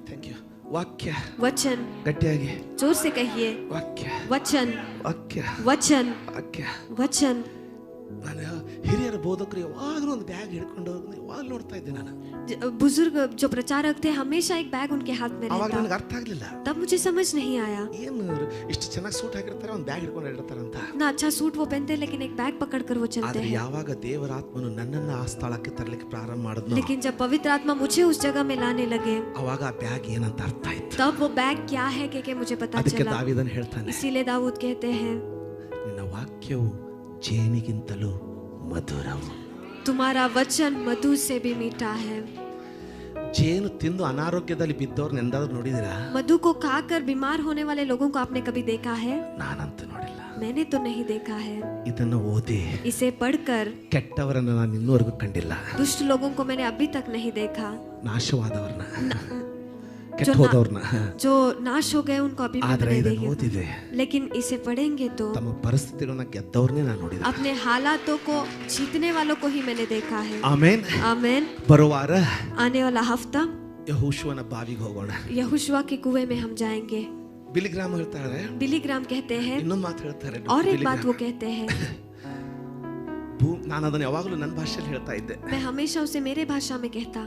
Thank you. ವಾಕ್ಯ वचन ಗಟ್ಟಿಯಾಗಿ. जोर से कहिए। ವಾಕ್ಯ वचन ವಾಕ್ಯ वचन ವಾಕ್ಯ. वचन। ನಾನು ಹಿರಿಯರ ಬೋಧಕರು ಯಾವಾಗಲೂ ಒಂದು ಬ್ಯಾಗ್ ಹಿಡ್ಕೊಂಡು ಯಾವಾಗಲೂ ನೋಡ್ತಾ ಇದ್ದೆ. ನಾನು बुजुर्ग जो प्रचारक थे हमेशा एक बैग उनके हाथ में ಅವಾಗ रहता। ನನಗೆ ಅರ್ಥ ಆಗ್ಲಿಲ್ಲ, तब मुझे समझ नहीं आया ಏನು ಇಷ್ಟು ಚೆನ್ನಾಗಿ ಸೂಟ್ ಹಾಕಿರ್ತಾರೆ, ಒಂದು ಬ್ಯಾಗ್ ಹಿಡ್ಕೊಂಡು ಇರ್ತಾರೆ ಅಂತ. इतना अच्छा सूट वो पहनते हैं लेकिन एक बैग पकड़ कर वो चलते ಆದ್ರೆ हैं। ಯಾವಾಗ ದೇವರ ಆತ್ಮನು ನನ್ನನ್ನ ಆ ಸ್ಥಳಕ್ಕೆ ತರಲಿಕ್ಕೆ ಪ್ರಾರಂಭ ಮಾಡಿದ್ನೋ, लेकिन जब पवित्र आत्मा मुझे उस जगह में लाने लगे ಅವಾಗ ಆ ಬ್ಯಾಗ್ ಏನಂತ ಅರ್ಥ ಆಯ್ತು. तब वो बैग क्या है कि मुझे पता ಅದಕ್ಕೆ चला। ದಾವೀದನು ಹೇಳ್ತಾನೆ, इसीलिए दाऊद कहते हैं ನಿನ್ನ ವಾಕ್ಯವು ಜೇನಿಗಿಂತಲೂ ಮಧುರವು. तुम्हारा वचन मधु से भी मीठा है। ಜೇನು ತಿಂದು ಅನಾರೋಗ್ಯದಲ್ಲಿ ಬಿದ್ದವ್ರನ್ನ ಎಂದಾದ್ರೂ ನೋಡಿದಿರಾ? मधु को खाकर बीमार होने वाले लोगों को आपने कभी देखा है? ನಾನಂತೂ ನೋಡಿಲ್ಲ. मैंने तो नहीं देखा है। ಇದನ್ನ ಓದಿ इसे पढ़कर ಕೆಟ್ಟವರನ್ನ ನಾನು ಇನ್ನೂವರೆಗೂ ಕಂಡಿಲ್ಲ. दुष्ट लोगों को मैंने अभी तक नहीं देखा। ನಾಶವಾದವ್ರನ್ನ, ಕೆಟ್ಟ ಹೋದವ್ರನ್ನ, जो नाश हो गए उनको अभी भी ಆದ್ರೆ नहीं ಇದನ್ನ देखे। ಓದಿದೆ लेकिन इसे पढ़ेंगे तो ತಮ್ಮ ಪರಿಸ್ಥಿತಿಗಳನ್ನ ಗೆದ್ದವ್ರನ್ನೇ ನಾನು ನೋಡಿದೆ. अपने हालातों को जीतने वालों को ही मैंने देखा है। ಆಮೇನ್. आमेन। ಬರುವಾರ आने वाला हफ्ता ಯೆಹೋಶುವನ ಬಾವಿಗೆ ಹೋಗೋಣ. यहोशुआ के कुएं में हम जाएंगे। ಬಿಲಿಗ್ರಾಮ್ ಹೇಳ್ತಾರೆ, बिलीग्राम कहते हैं ಇನ್ನೊಂದು ಮಾತು ಹೇಳ್ತಾರೆ. और एक बात वो कहते हैं। ನಾನು ಅದನ್ನ ಯಾವಾಗಲೂ ನನ್ನ ಭಾಷೆಯಲ್ಲಿ ಹೇಳ್ತಾ ಇದ್ದೆ. मैं हमेशा उसे मेरे भाषा में कहता।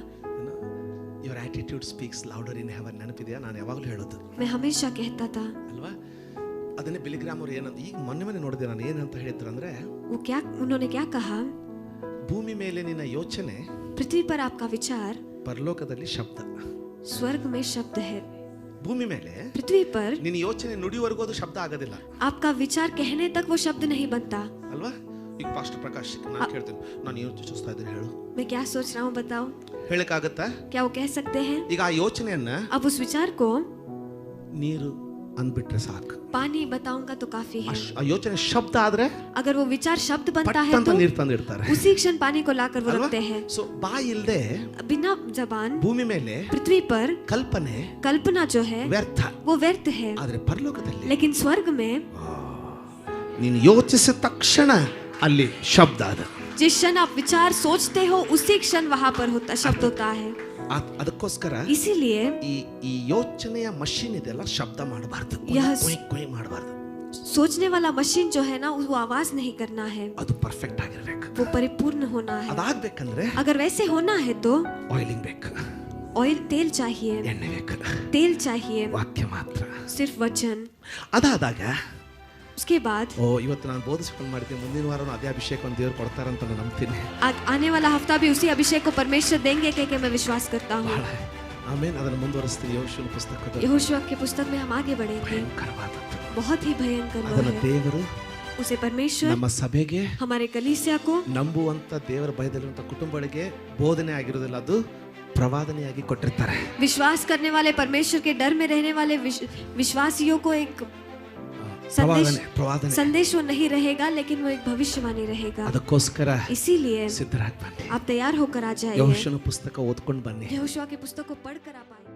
Your attitude speaks louder in heaven. ನೆನಪಿದೆಯಾ? ನಾನು ಯಾವಾಗಲೂ ಹೇಳೋದು मैं हमेशा कहता था। ಅಲ್ವಾ? ಅದನ್ನೇ ಬಿಲಿಗ್ರಾಮ್ ಅವ್ರು ಏನಂತ ಈಗ ಮೊನ್ನೆ ನೋಡಿದೆ ನಾನು ಏನಂತ ಹೇಳಿದ್ರು ಅಂದ್ರೆ, वो क्या उन्होंने क्या कहा? ಭೂಮಿ ಮೇಲೆ ನಿನ್ನ ಯೋಚನೆ पृथ्वी पर आपका विचार ಪರಲೋಕದಲ್ಲಿ ಶಬ್ದ. स्वर्ग में शब्द है. ಭೂಮಿ ಮೇಲೆ पृथ्वी पर ನಿನ್ನ ಯೋಚನೆ ನುಡಿವರೆಗೂ ಅದು ಶಬ್ದ ಆಗೋದಿಲ್ಲ आपका विचार कहने तक वो शब्द नहीं बनता. ಅಲ್ವಾ? ಈಗ ಪಾಸ್ಟರ್ ಪ್ರಕಾಶ್ ನಾನು ಕೇಳ್ತೀನಿ, ನಾನು ಯೋಚಿಸ್ತಾ ಇದ್ದೀನಿ ಹೇಳು, मैं क्या सोच रहा हूँ बताओ, ಹೇಳಕ್ಕಾಗತ್ತಾ? क्या वो कह सकते हैं? ಈಗ ಆ ಯೋಚನೆಯನ್ನ अब उस विचार को ನೀರು ಅಂದ್ಬಿಟ್ರೆ ಸಾಕು. पानी बताऊंगा तो काफी है. ಆ ಯೋಚನೆ ಶಬ್ದ ಆದ್ರೆ अगर वो विचार शब्द बनता है ಪಟ್ ಅಂತ तो ನೀರು ತಂದಿರ್ತಾರೆ. उसी क्षण पानी को लाकर वो रखते हैं. ಸೊ ಬಾಯಿ ಇಲ್ಲದೆ बिना जबान ಭೂಮಿ ಮೇಲೆ पृथ्वी पर ಕಲ್ಪನೆ कल्पना जो है ವ್ಯರ್ಥ. वो व्यर्थ है. ಆದ್ರೆ ಪರಲೋಕದಲ್ಲಿ लेकिन स्वर्ग में ನೀನು ಯೋಚಿಸಿದ ತಕ್ಷಣ ಅಲ್ಲಿ ಶಬ್ದ ಅದು. जिस क्षण आप विचार सोचते हो उसी क्षण वहां पर होता शब्द होता है. ಅದಕ್ಕೋಸ್ಕರ इसीलिए ಈ ಯೋಚನೆಯ ಮಷೀನ್ ಇದೆಲ್ಲ ಶಬ್ದ ಮಾಡಬಾರ್ದು, ಕೊಯ್ ಮಾಡಬಾರ್ದು. सोचने वाला मशीन जो है ना वो आवाज नहीं करना है, ಅದು ಪರ್ಫೆಕ್ಟ್ ಆಗಿರಬೇಕು. वो परिपूर्ण होना है. ಅದಾಗಬೇಕಂದ್ರೆ अगर वैसे होना है तो ಆಯಿಲಿಂಗ್ ಬೇಕು, ऑयल तेल चाहिए, ಎಣ್ಣೆ ಬೇಕು, तेल चाहिए, ವಾಕ್ಯ ಮಾತ್ರ. सिर्फ वचन. ಅದಾದಾಗ उसके बाद ಇವತ್ತು ನಾನು ಬೋಧಿಸ್ಕೊಂಡು ಮಾಡ್ತೀನಿ, ಮುಂದಿನ ವಾರನೂ ಅದೇ ಅಭಿಷೇಕವನ್ನು ದೇವರು ಕೊಡ್ತಾರಂತ ನಾನು ನಂಬ್ತೀನಿ. आने वाला हफ्ता भी उसी अभिषेक को परमेश्वर देंगे कि मैं विश्वास करता हूँ. ಆಮೇಲೆ ಅದನ್ನು ಮುಂದುವರಿಸ್ತೀನಿ. ಯೋಶುವನ ಪುಸ್ತಕದಲ್ಲಿ यहोशू के पुस्तक में हम आगे बढ़ेंगे. ಭಯಂಕರವಾದದ್ದು. बहुत ही भयंकर वो ಅದನ್ನು है. ದೇವರು उसे परमेश्वर ನಮ್ಮ ಸಭೆಗೆ, हमारे कलीसिया को, ನಂಬುವಂತ ದೇವರ ಭಯದಲ್ಲಿರುವಂತ ಕುಟುಂಬಗಳಿಗೆ ಬೋಧನೆ ಆಗಿರೋದಿಲ್ಲ, ಅದು ಪ್ರವಾದನೆಯಾಗಿ ಕೊಟ್ಟಿರ್ತಾರೆ. विश्वास करने वाले परमेश्वर के डर में रहने वाले विश्वासियों को एक ಪ್ರವಾದನೆ संदेश वो नहीं रहेगा, लेकिन वो एक भविष्यवाणी रहेगा. ಅದಕ್ಕೋಸ್ಕರ इसीलिए ಸಿದ್ಧರಾಗಿ ಬನ್ನಿ. आप तैयार होकर आ जाइए. ಯೆಹೋಶುವನ ಪುಸ್ತಕ ಓದ್ಕೊಂಡು ಬನ್ನಿ. यहोशू के पुस्तक को पढ़कर आप आइए.